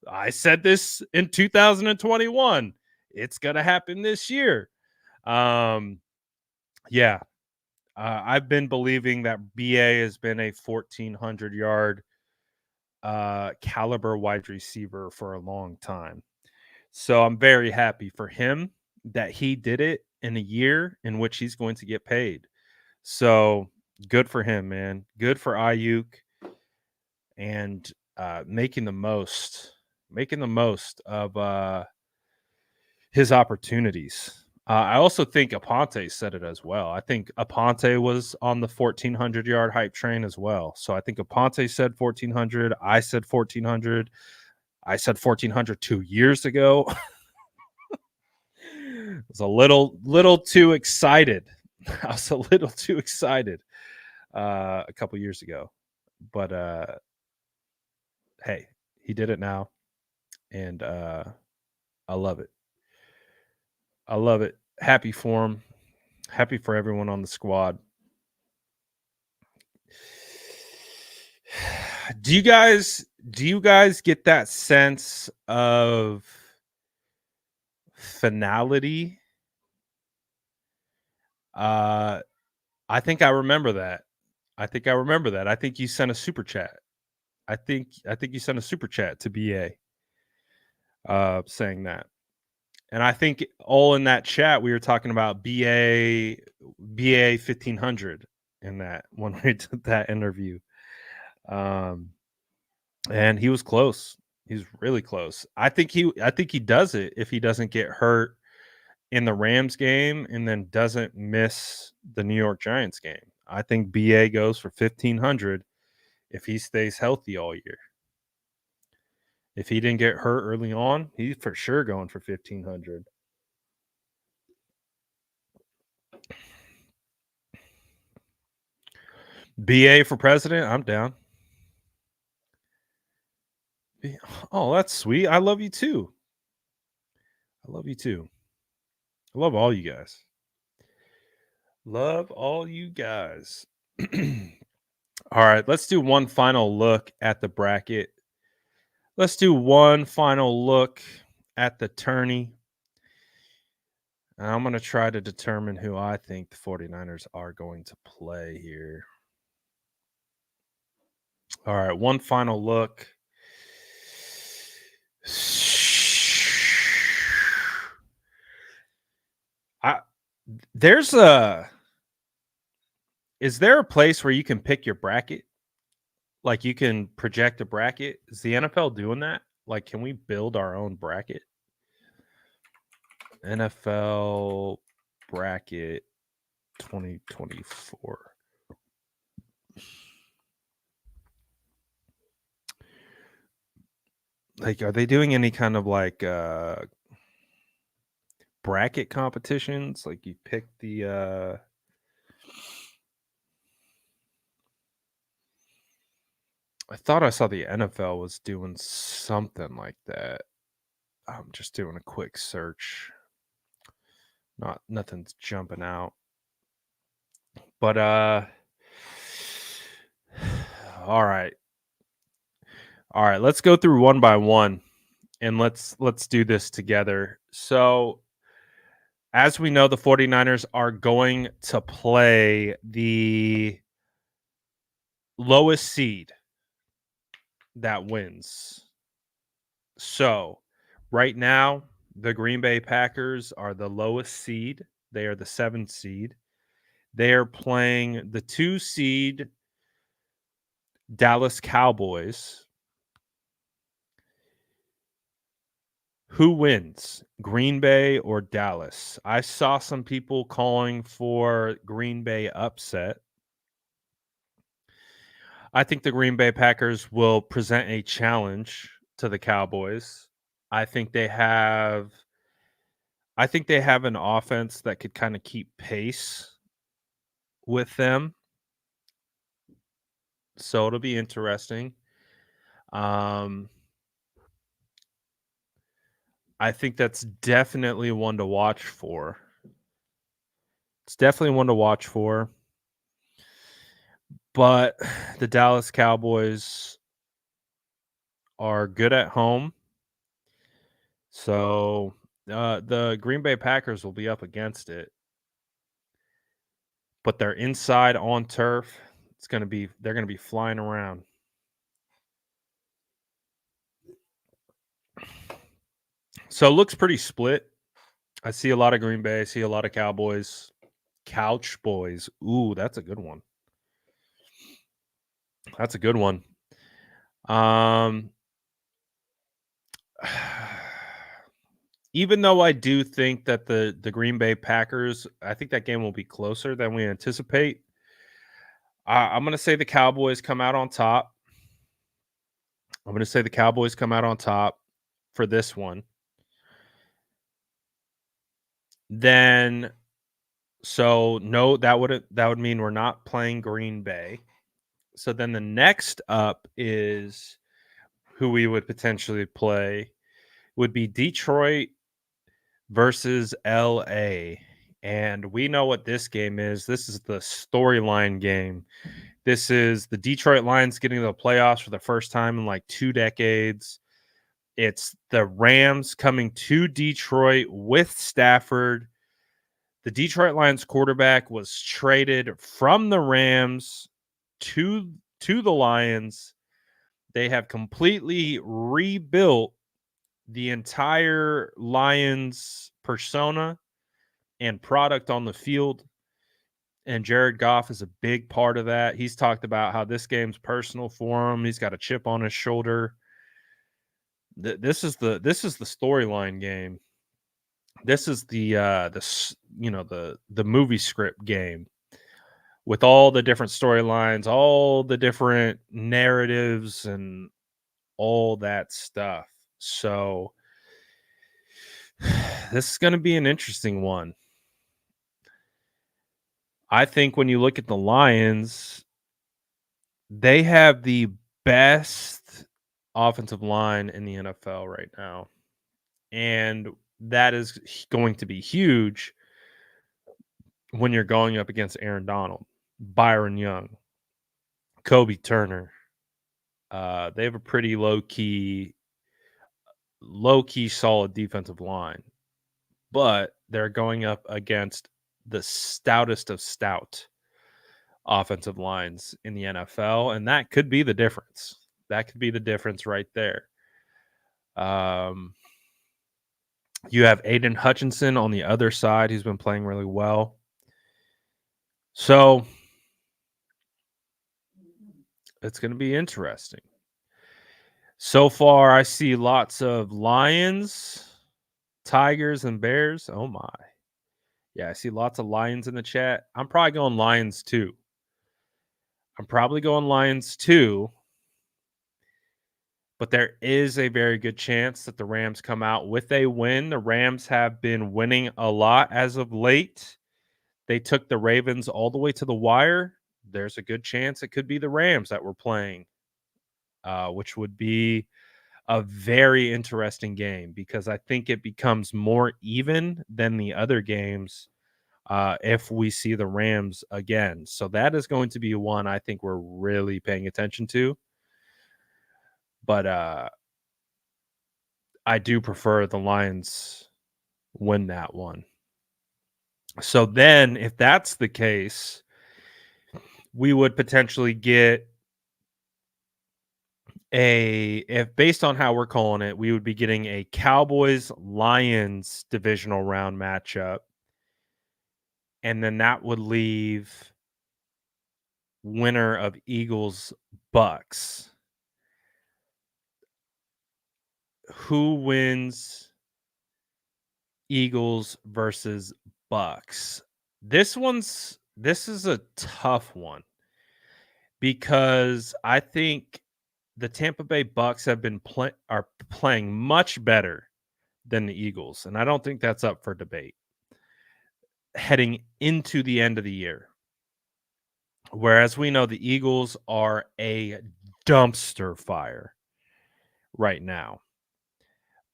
S1: I said this in 2021. It's going to happen this year. Yeah. I've been believing that BA has been a 1400 yard caliber wide receiver for a long time. So I'm very happy for him that he did it in a year in which he's going to get paid. So good for him, man. Good for Aiyuk, and making the most of his opportunities. I also think Aponte said it as well. I think Aponte was on the 1400 yard hype train as well. So I think Aponte said 1400. I said 1400. I said 1400 2 years ago. I was a little too excited. I was a little too excited a couple years ago. But hey, he did it now. And I love it. I love it. Happy for him. Happy for everyone on the squad. Do you guys get that sense of finality? I think I remember that. I think you sent a super chat. I think you sent a super chat to BA saying that. And I think all in that chat we were talking about BA 1500 in that when we did that interview. And he was close. He's really close. I think he does it if he doesn't get hurt in the Rams game and then doesn't miss the New York Giants game. I think BA goes for 1500 if he stays healthy all year. If he didn't get hurt early on, he's for sure going for 1500. BA for president, I'm down. Oh, that's sweet. I love you too. I love you too. I love all you guys. Love all you guys. All right, let's do one final look at the bracket. Let's do one final look at the tourney. And I'm going to try to determine who I think the 49ers are going to play here. All right, one final look. Is there a place where you can pick your bracket? Like you can project a bracket? Is the NFL doing that? Like, can we build our own bracket? NFL bracket 2024. Like, are they doing any kind of like bracket competitions? Like you pick the I thought I saw the NFL was doing something like that. I'm just doing a quick search. Nothing's jumping out. But all right. All right, let's go through one by one and let's do this together. So As we know, the 49ers are going to play the lowest seed that wins. So, right now, the Green Bay Packers are the lowest seed. They are the 7th seed. They are playing the 2 seed Dallas Cowboys. Who wins, Green Bay or Dallas? I saw some people calling for Green Bay upset. I think the Green Bay Packers will present a challenge to the Cowboys. I think they have an offense that could kind of keep pace with them. So it'll be interesting. I think that's definitely one to watch for. It's definitely one to watch for. But the Dallas Cowboys are good at home. So the Green Bay Packers will be up against it. But they're inside on turf. They're gonna be flying around. So it looks pretty split. I see a lot of Green Bay, I see a lot of Cowboys. Couch Boys. Ooh, that's a good one. That's a good one. Even though I do think that the Green Bay Packers, I think that game will be closer than we anticipate. I'm going to say the Cowboys come out on top. I'm going to say the Cowboys come out on top for this one. Then, so no, that would mean we're not playing Green Bay. So then the next up is who we would potentially play would be Detroit versus LA. And we know what this game is. This is the storyline game. This is the Detroit Lions getting to the playoffs for the first time in like 2 decades. It's the Rams coming to Detroit with Stafford. The Detroit Lions quarterback was traded from the Rams to the Lions. They have completely rebuilt the entire Lions persona and product on the field. And Jared Goff is a big part of that. He's talked about how this game's personal for him. He's got a chip on his shoulder. This is the storyline game. This is the movie script game with all the different storylines, all the different narratives, and all that stuff. So this is going to be an interesting one. I think when you look at the Lions, they have the best offensive line in the NFL right now. And that is going to be huge when you're going up against Aaron Donald, Byron Young, Kobe Turner. They have a pretty low-key solid defensive line. But they're going up against the stoutest of stout offensive lines in the NFL, and that could be the difference. That could be the difference right there. You have Aiden Hutchinson on the other side. He's been playing really well. So it's going to be interesting. So far, I see lots of Lions, Tigers, and Bears. Oh, my. Yeah, I see lots of Lions in the chat. I'm probably going Lions, too. But there is a very good chance that the Rams come out with a win. The Rams have been winning a lot as of late. They took the Ravens all the way to the wire. There's a good chance it could be the Rams that we're playing, which would be a very interesting game because I think it becomes more even than the other games if we see the Rams again. So that is going to be one I think we're really paying attention to. But I do prefer the Lions win that one. So then, if that's the case, we would potentially get if based on how we're calling it, we would be getting a Cowboys Lions divisional round matchup. And then that would leave winner of Eagles Bucks. Who wins Eagles versus Bucks? This is a tough one because I think the Tampa Bay Bucks have been are playing much better than the Eagles, and I don't think that's up for debate heading into the end of the year. Whereas we know the Eagles are a dumpster fire right now.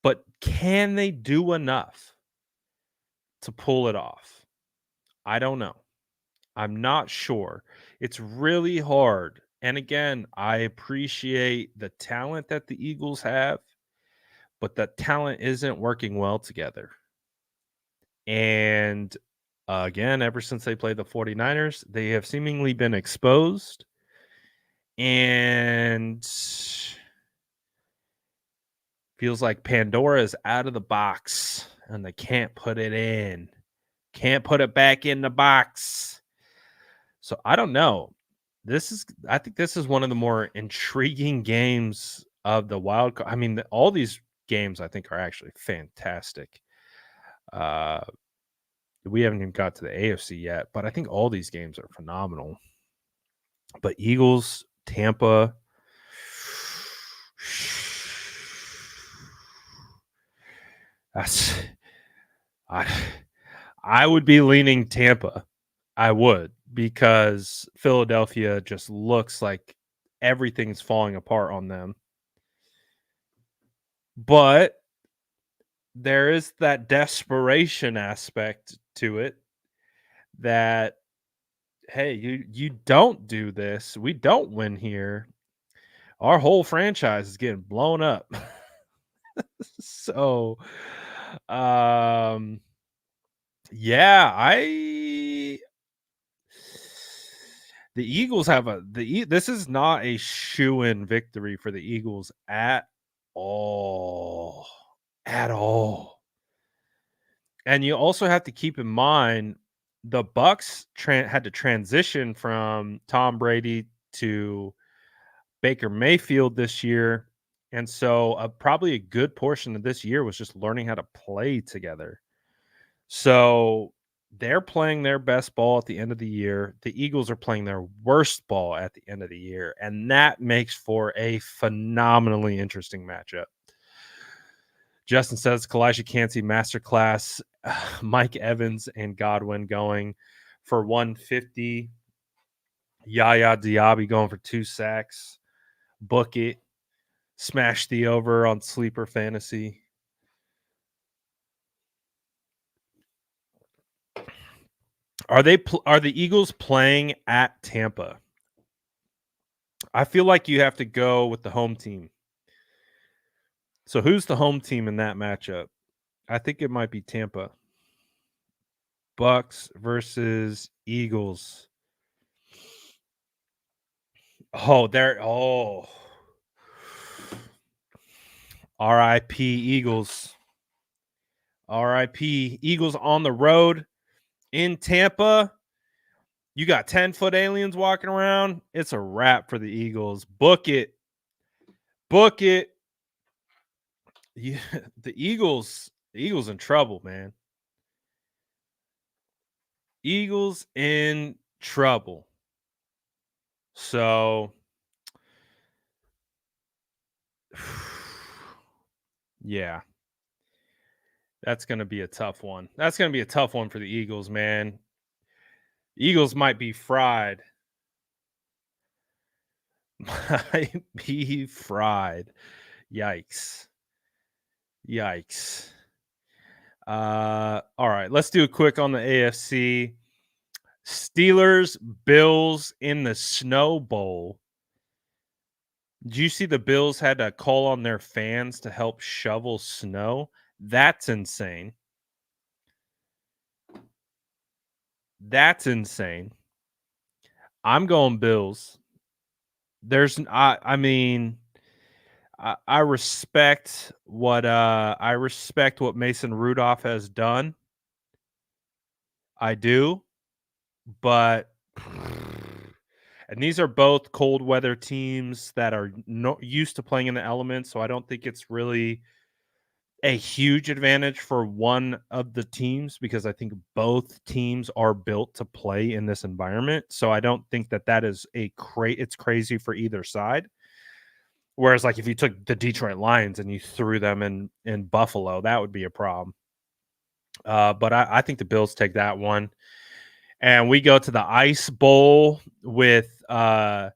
S1: But can they do enough to pull it off? I don't know. I'm not sure. It's really hard. And again, I appreciate the talent that the Eagles have, but that talent isn't working well together. And again, ever since they played the 49ers, they have seemingly been exposed. And feels like Pandora is out of the box and they can't put it in. Can't put it back in the box. So I don't know. I think this is one of the more intriguing games of the wild card. I mean, all these games I think are actually fantastic. We haven't even got to the AFC yet, but I think all these games are phenomenal. But Eagles, Tampa, I would be leaning Tampa. I would, because Philadelphia just looks like everything's falling apart on them. But there is that desperation aspect to it that, hey, you don't do this, we don't win here, our whole franchise is getting blown up. So, yeah, the Eagles have this is not a shoo-in victory for the Eagles at all. At all. And you also have to keep in mind the Bucks had to transition from Tom Brady to Baker Mayfield this year. And so probably a good portion of this year was just learning how to play together. So they're playing their best ball at the end of the year. The Eagles are playing their worst ball at the end of the year. And that makes for a phenomenally interesting matchup. Justin says Kalijah Cansey masterclass. Mike Evans and Godwin going for 150. Yaya Diaby going for 2 sacks. Book it. Smash the over on Sleeper Fantasy. Are the Eagles playing at Tampa? I feel like you have to go with the home team. So who's the home team in that matchup? I think it might be Tampa. Bucks versus Eagles. RIP Eagles. RIP Eagles on the road in Tampa. You got 10-foot aliens walking around. It's a wrap for the Eagles. Book it. Book it. Yeah, the Eagles in trouble, man. Eagles in trouble. So yeah. That's going to be a tough one. That's going to be a tough one for the Eagles, man. Eagles might be fried. Might be fried. Yikes. Yikes. All right, let's do a quick on the AFC. Steelers, Bills in the Snow Bowl. Did you see the Bills had to call on their fans to help shovel snow? That's insane. That's insane. I'm going Bills. I mean, I respect what Mason Rudolph has done. I do, but and these are both cold weather teams that are no used to playing in the elements, so I don't think it's really a huge advantage for one of the teams because I think both teams are built to play in this environment. So I don't think that is it's crazy for either side. Whereas like if you took the Detroit Lions and you threw them in Buffalo, that would be a problem. But I think the Bills take that one. And we go to the Ice Bowl with Patrick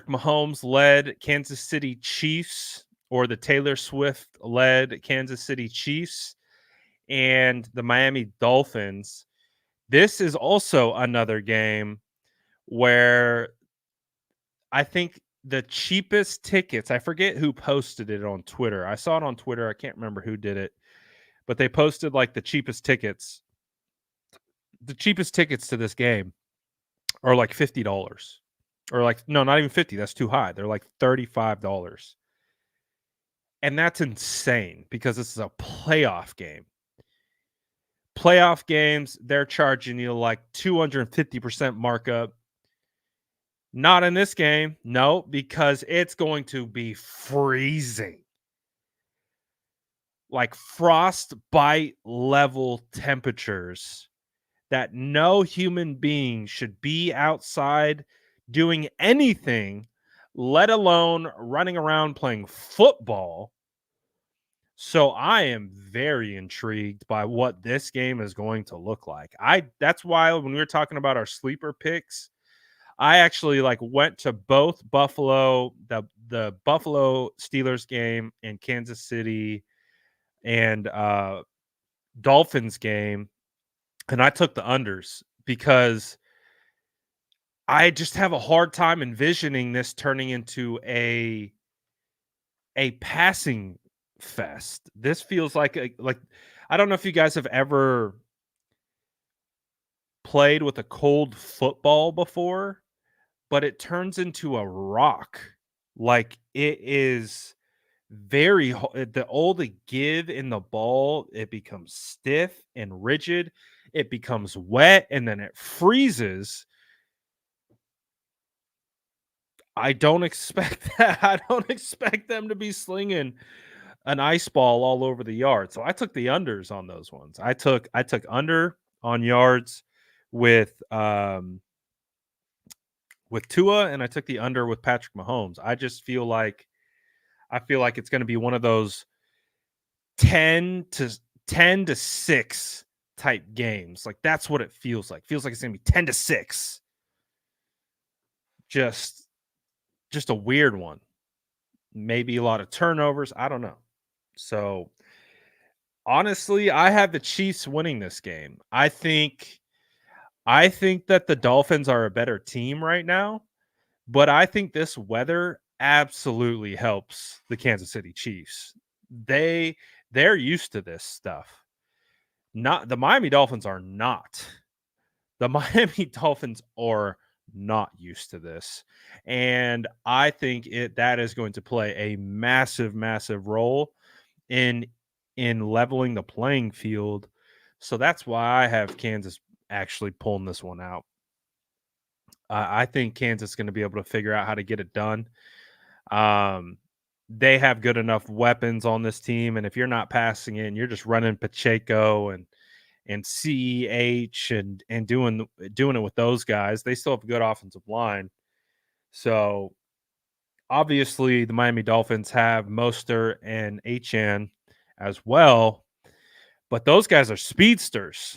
S1: Mahomes led Kansas City Chiefs, or the Taylor Swift led Kansas City Chiefs, and the Miami Dolphins. This is also another game where I think the cheapest tickets, I forget who posted it on Twitter. I saw it on Twitter. I can't remember who did it, but they posted like the cheapest tickets. The cheapest tickets to this game are like $50. Or like, no, not even 50. That's too high. They're like $35. And that's insane because this is a playoff game. Playoff games, they're charging you like 250% markup. Not in this game. No, because it's going to be freezing. Like frostbite level temperatures that no human being should be outside doing anything, let alone running around playing football. So I am very intrigued by what this game is going to look like. That's why when we were talking about our sleeper picks, I actually like went to both the Buffalo Steelers game and Kansas City and Dolphins game, and I took the unders because I just have a hard time envisioning this turning into a passing fest. This feels like I don't know if you guys have ever played with a cold football before, but it turns into a rock. Like it is the older give in the ball, it becomes stiff and rigid. It becomes wet and then it freezes. I don't expect that. I don't expect them to be slinging an ice ball all over the yard. So I took the unders on those ones. I took under on yards with Tua, and I took the under with Patrick Mahomes. I feel like it's going to be one of those 10 to 6 type games. Like that's what it feels like. Feels like it's going to be 10-6. Just a weird one. Maybe a lot of turnovers. I don't know. So honestly, I have the Chiefs winning this game. I think that the Dolphins are a better team right now, but I think this weather absolutely helps the Kansas City Chiefs. They're used to this stuff. Not the Miami Dolphins are not. The Miami Dolphins are not used to this. And I think that is going to play a massive, massive role in leveling the playing field. So that's why I have Kansas actually pulling this one out. I think Kansas is going to be able to figure out how to get it done. They have good enough weapons on this team, and if you're not passing in, you're just running Pacheco and CEH and doing it with those guys. They still have a good offensive line. So obviously the Miami Dolphins have Mostert and HN as well, but those guys are speedsters.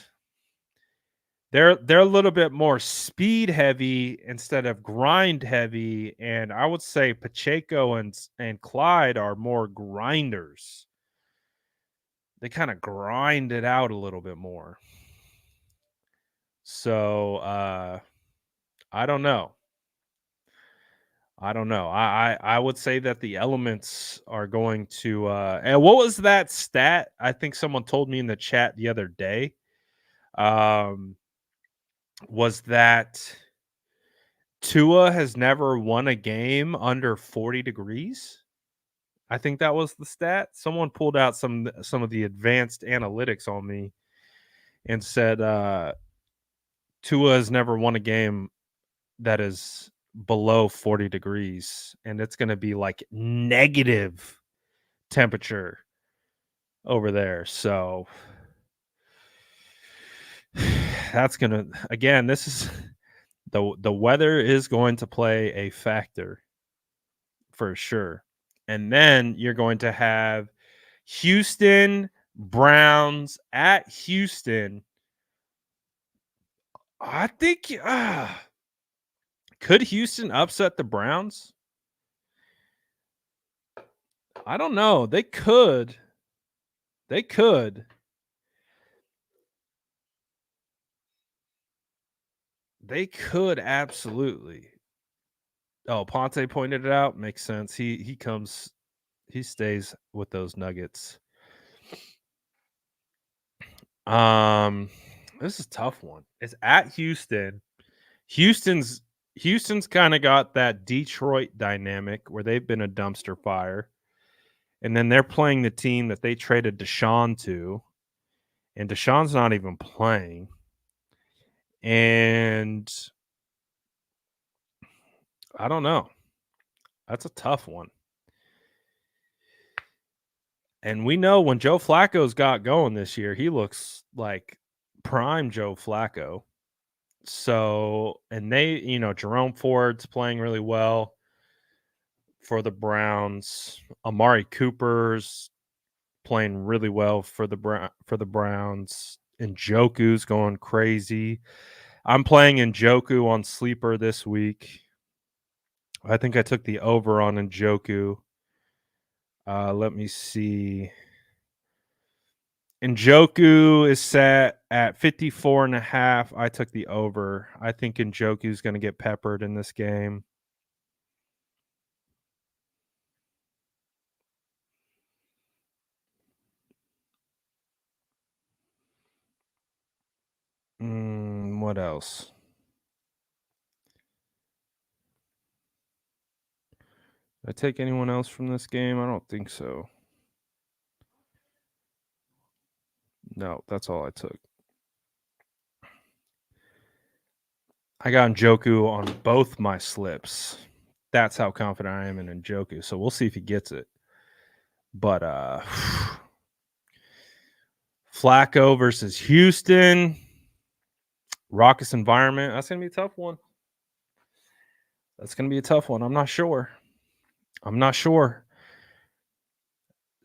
S1: They're a little bit more speed heavy instead of grind heavy, and I would say Pacheco and Clyde are more grinders. They kind of grind it out a little bit more. So I don't know. I would say that the elements are going to and what was that stat? I think someone told me in the chat the other day. was that Tua has never won a game under 40 degrees. I think that was the stat. Someone pulled out some of the advanced analytics on me and said Tua has never won a game that is below 40 degrees, and it's going to be like negative temperature over there. So that's going to, again, this is the weather is going to play a factor for sure. And then you're going to have Houston Browns at Houston. I think could Houston upset the Browns? I don't know. They could. They could. They could absolutely. Oh, Ponte pointed it out. Makes sense. He stays with those Nuggets. This is a tough one. It's at Houston. Houston's kind of got that Detroit dynamic where they've been a dumpster fire. And then they're playing the team that they traded Deshaun to. And Deshaun's not even playing. And I don't know. That's a tough one. And we know when Joe Flacco's got going this year, he looks like prime Joe Flacco. So, and they, Jerome Ford's playing really well for the Browns. Amari Cooper's playing really well for the Browns. Njoku's going crazy. I'm playing Njoku on Sleeper this week. I think I took the over on Njoku. Let me see. Njoku is set at 54.5. I took the over. I think Njoku is going to get peppered in this game. What else? Did I take anyone else from this game? I don't think so. No, that's all I took. I got Njoku on both my slips. That's how confident I am in Njoku. So we'll see if he gets it. But Flacco versus Houston. Raucous environment. That's going to be a tough one. I'm not sure.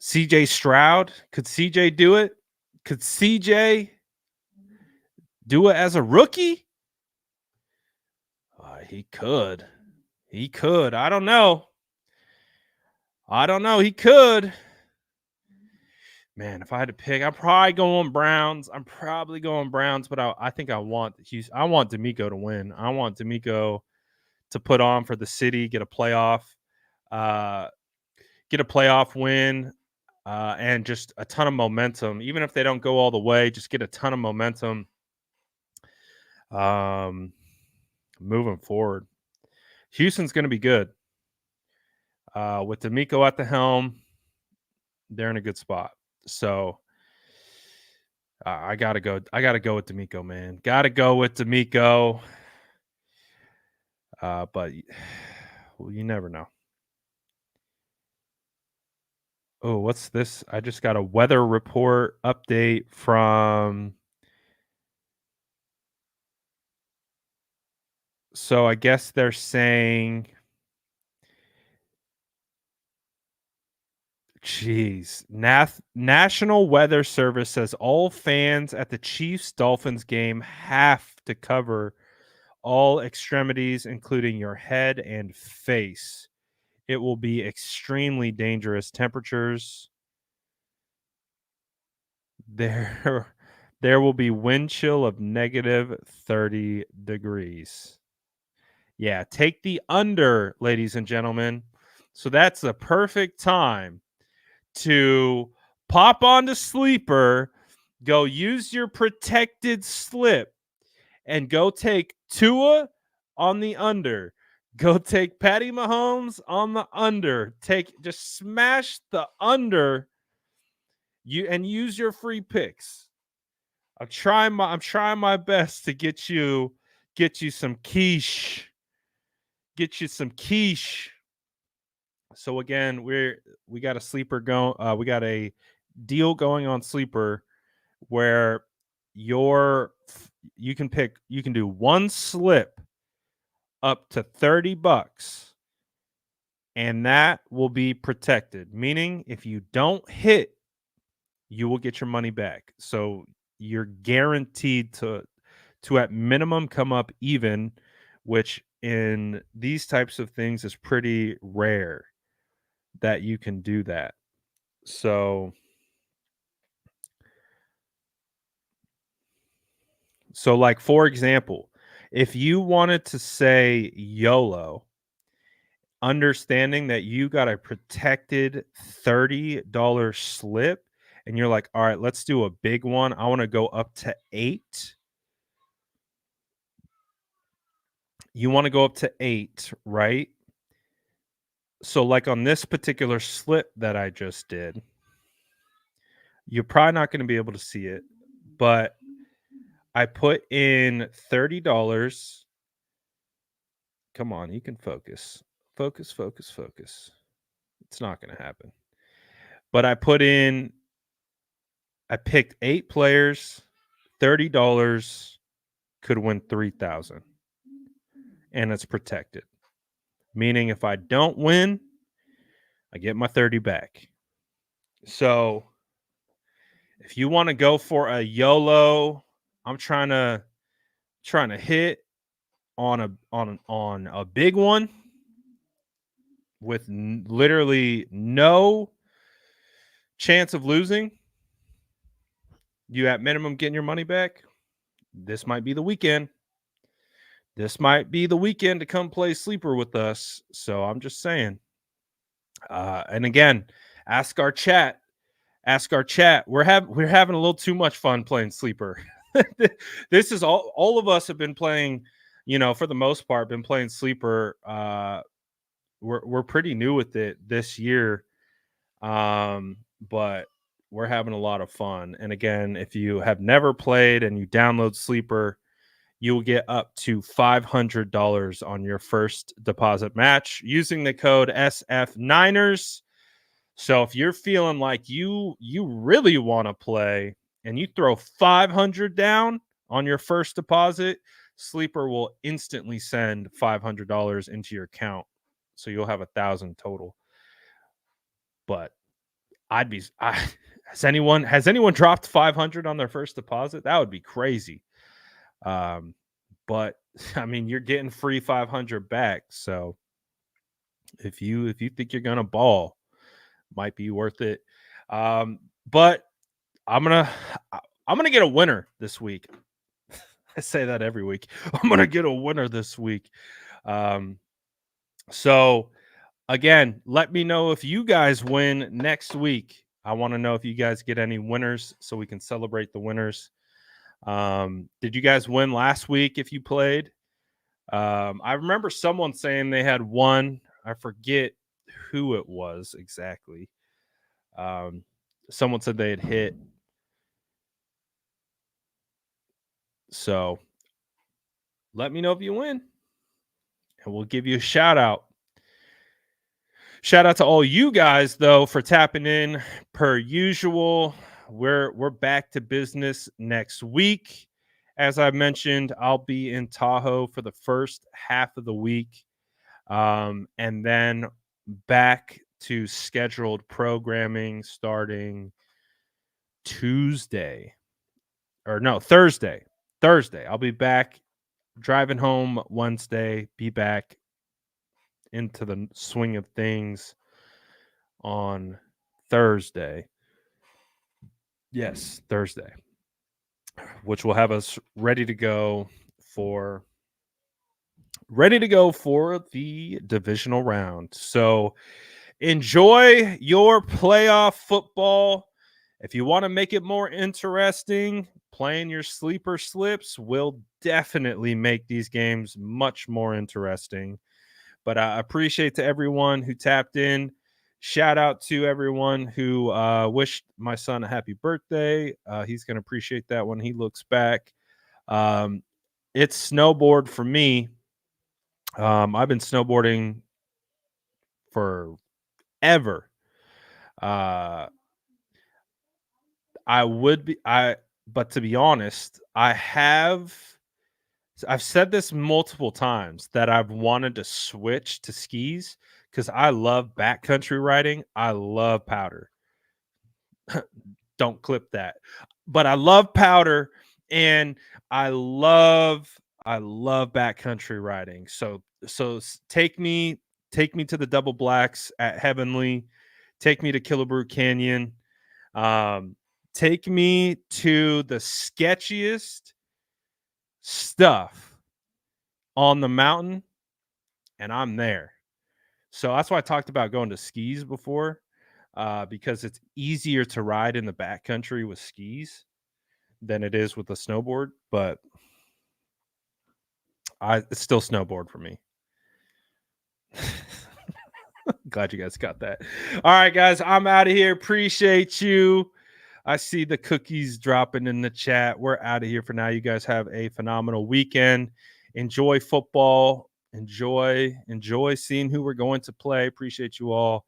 S1: CJ Stroud. Could CJ do it? Could CJ do it as a rookie? He could. I don't know. He could. Man, if I had to pick, I'm probably going Browns. But I think I want D'Amico to win. I want D'Amico to put on for the city, get a playoff win, and just a ton of momentum. Even if they don't go all the way, just get a ton of momentum moving forward. Houston's going to be good. With D'Amico at the helm, they're in a good spot. So I gotta go with D'Amico, man. Gotta go with D'Amico. But you never know. Oh, what's this? I just got a weather report update from. So I guess they're saying. Jeez. National Weather Service says all fans at the Chiefs-Dolphins game have to cover all extremities, including your head and face. It will be extremely dangerous temperatures. There will be wind chill of negative 30 degrees. Yeah, take the under, ladies and gentlemen. So that's the perfect time to pop onto Sleeper Go use your protected slip and go take Tua on the under. Go take Patty Mahomes on the under. Just smash the under. And use your free picks. I'm trying my best to get you some quiche. Get you some quiche. So again, we got a sleeper going. We got a deal going on Sleeper where you can do one slip up to $30, and that will be protected. Meaning, if you don't hit, you will get your money back. So you're guaranteed to at minimum come up even, which in these types of things is pretty rare that you can do that. So like, for example, if you wanted to say YOLO, understanding that you got a protected $30 slip, and you're like, all right, let's do a big one. I want to go up to 8. You want to go up to 8, right? So like on this particular slip that I just did, you're probably not going to be able to see it, but I put in $30. Come on, you can focus. Focus. It's not going to happen. But I picked 8 players, $30 could win 3,000. And it's protected. Meaning if I don't win, I get my 30 back. So if you want to go for a YOLO, I'm trying to hit on a big one with literally no chance of losing. You at minimum getting your money back. This might be the weekend. This might be the weekend to come play Sleeper with us. So I'm just saying. And again, ask our chat. We're having a little too much fun playing Sleeper. This is all of us have been playing, for the most part, been playing Sleeper. We're pretty new with it this year. But we're having a lot of fun. And again, if you have never played and you download Sleeper, you will get up to $500 on your first deposit match using the code SF9ers. So if you're feeling like you really want to play and you throw $500 down on your first deposit, Sleeper will instantly send $500 into your account. So you'll have $1,000 total. But has anyone dropped 500 on their first deposit? That would be crazy. But I mean, you're getting free 500 back. So if you think you're gonna ball, might be worth it. But I'm gonna get a winner this week. I say that every week. I'm gonna get a winner this week. So again, let me know if you guys win next week. I want to know if you guys get any winners so we can celebrate the winners. Did you guys win last week if you played? I remember someone saying they had won. I forget who it was exactly. Someone said they had hit. So let me know if you win, and we'll give you a shout out. Shout out to all you guys, though, for tapping in per usual. We're back to business next week. As I mentioned, I'll be in Tahoe for the first half of the week, and then back to scheduled programming starting Thursday. I'll be back driving home Wednesday, be back into the swing of things on Thursday. Yes, Thursday, which will have us ready to go for the divisional round. So enjoy your playoff football. If you want to make it more interesting, playing your sleeper slips will definitely make these games much more interesting. But I appreciate to everyone who tapped in. Shout out to everyone who wished my son a happy birthday. He's going to appreciate that when he looks back. It's snowboard for me. I've been snowboarding forever. But to be honest, I've said this multiple times that I've wanted to switch to skis because I love backcountry riding. I love powder. Don't clip that. But I love powder and I love backcountry riding. So take me to the Double Blacks at Heavenly. Take me to Killabrew Canyon. Take me to the sketchiest stuff on the mountain, and I'm there. So that's why I talked about going to skis before, because it's easier to ride in the backcountry with skis than it is with a snowboard. But it's still snowboard for me. Glad you guys got that. All right, guys, I'm out of here. Appreciate you. I see the cookies dropping in the chat. We're out of here for now. You guys have a phenomenal weekend. Enjoy football. Enjoy seeing who we're going to play. Appreciate you all.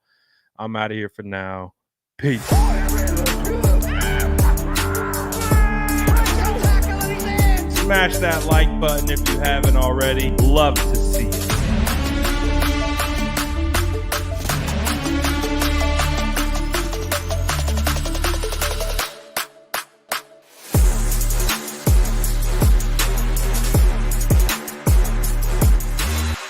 S1: I'm out of here for now. Peace. Smash that like button if you haven't already. Love to see you.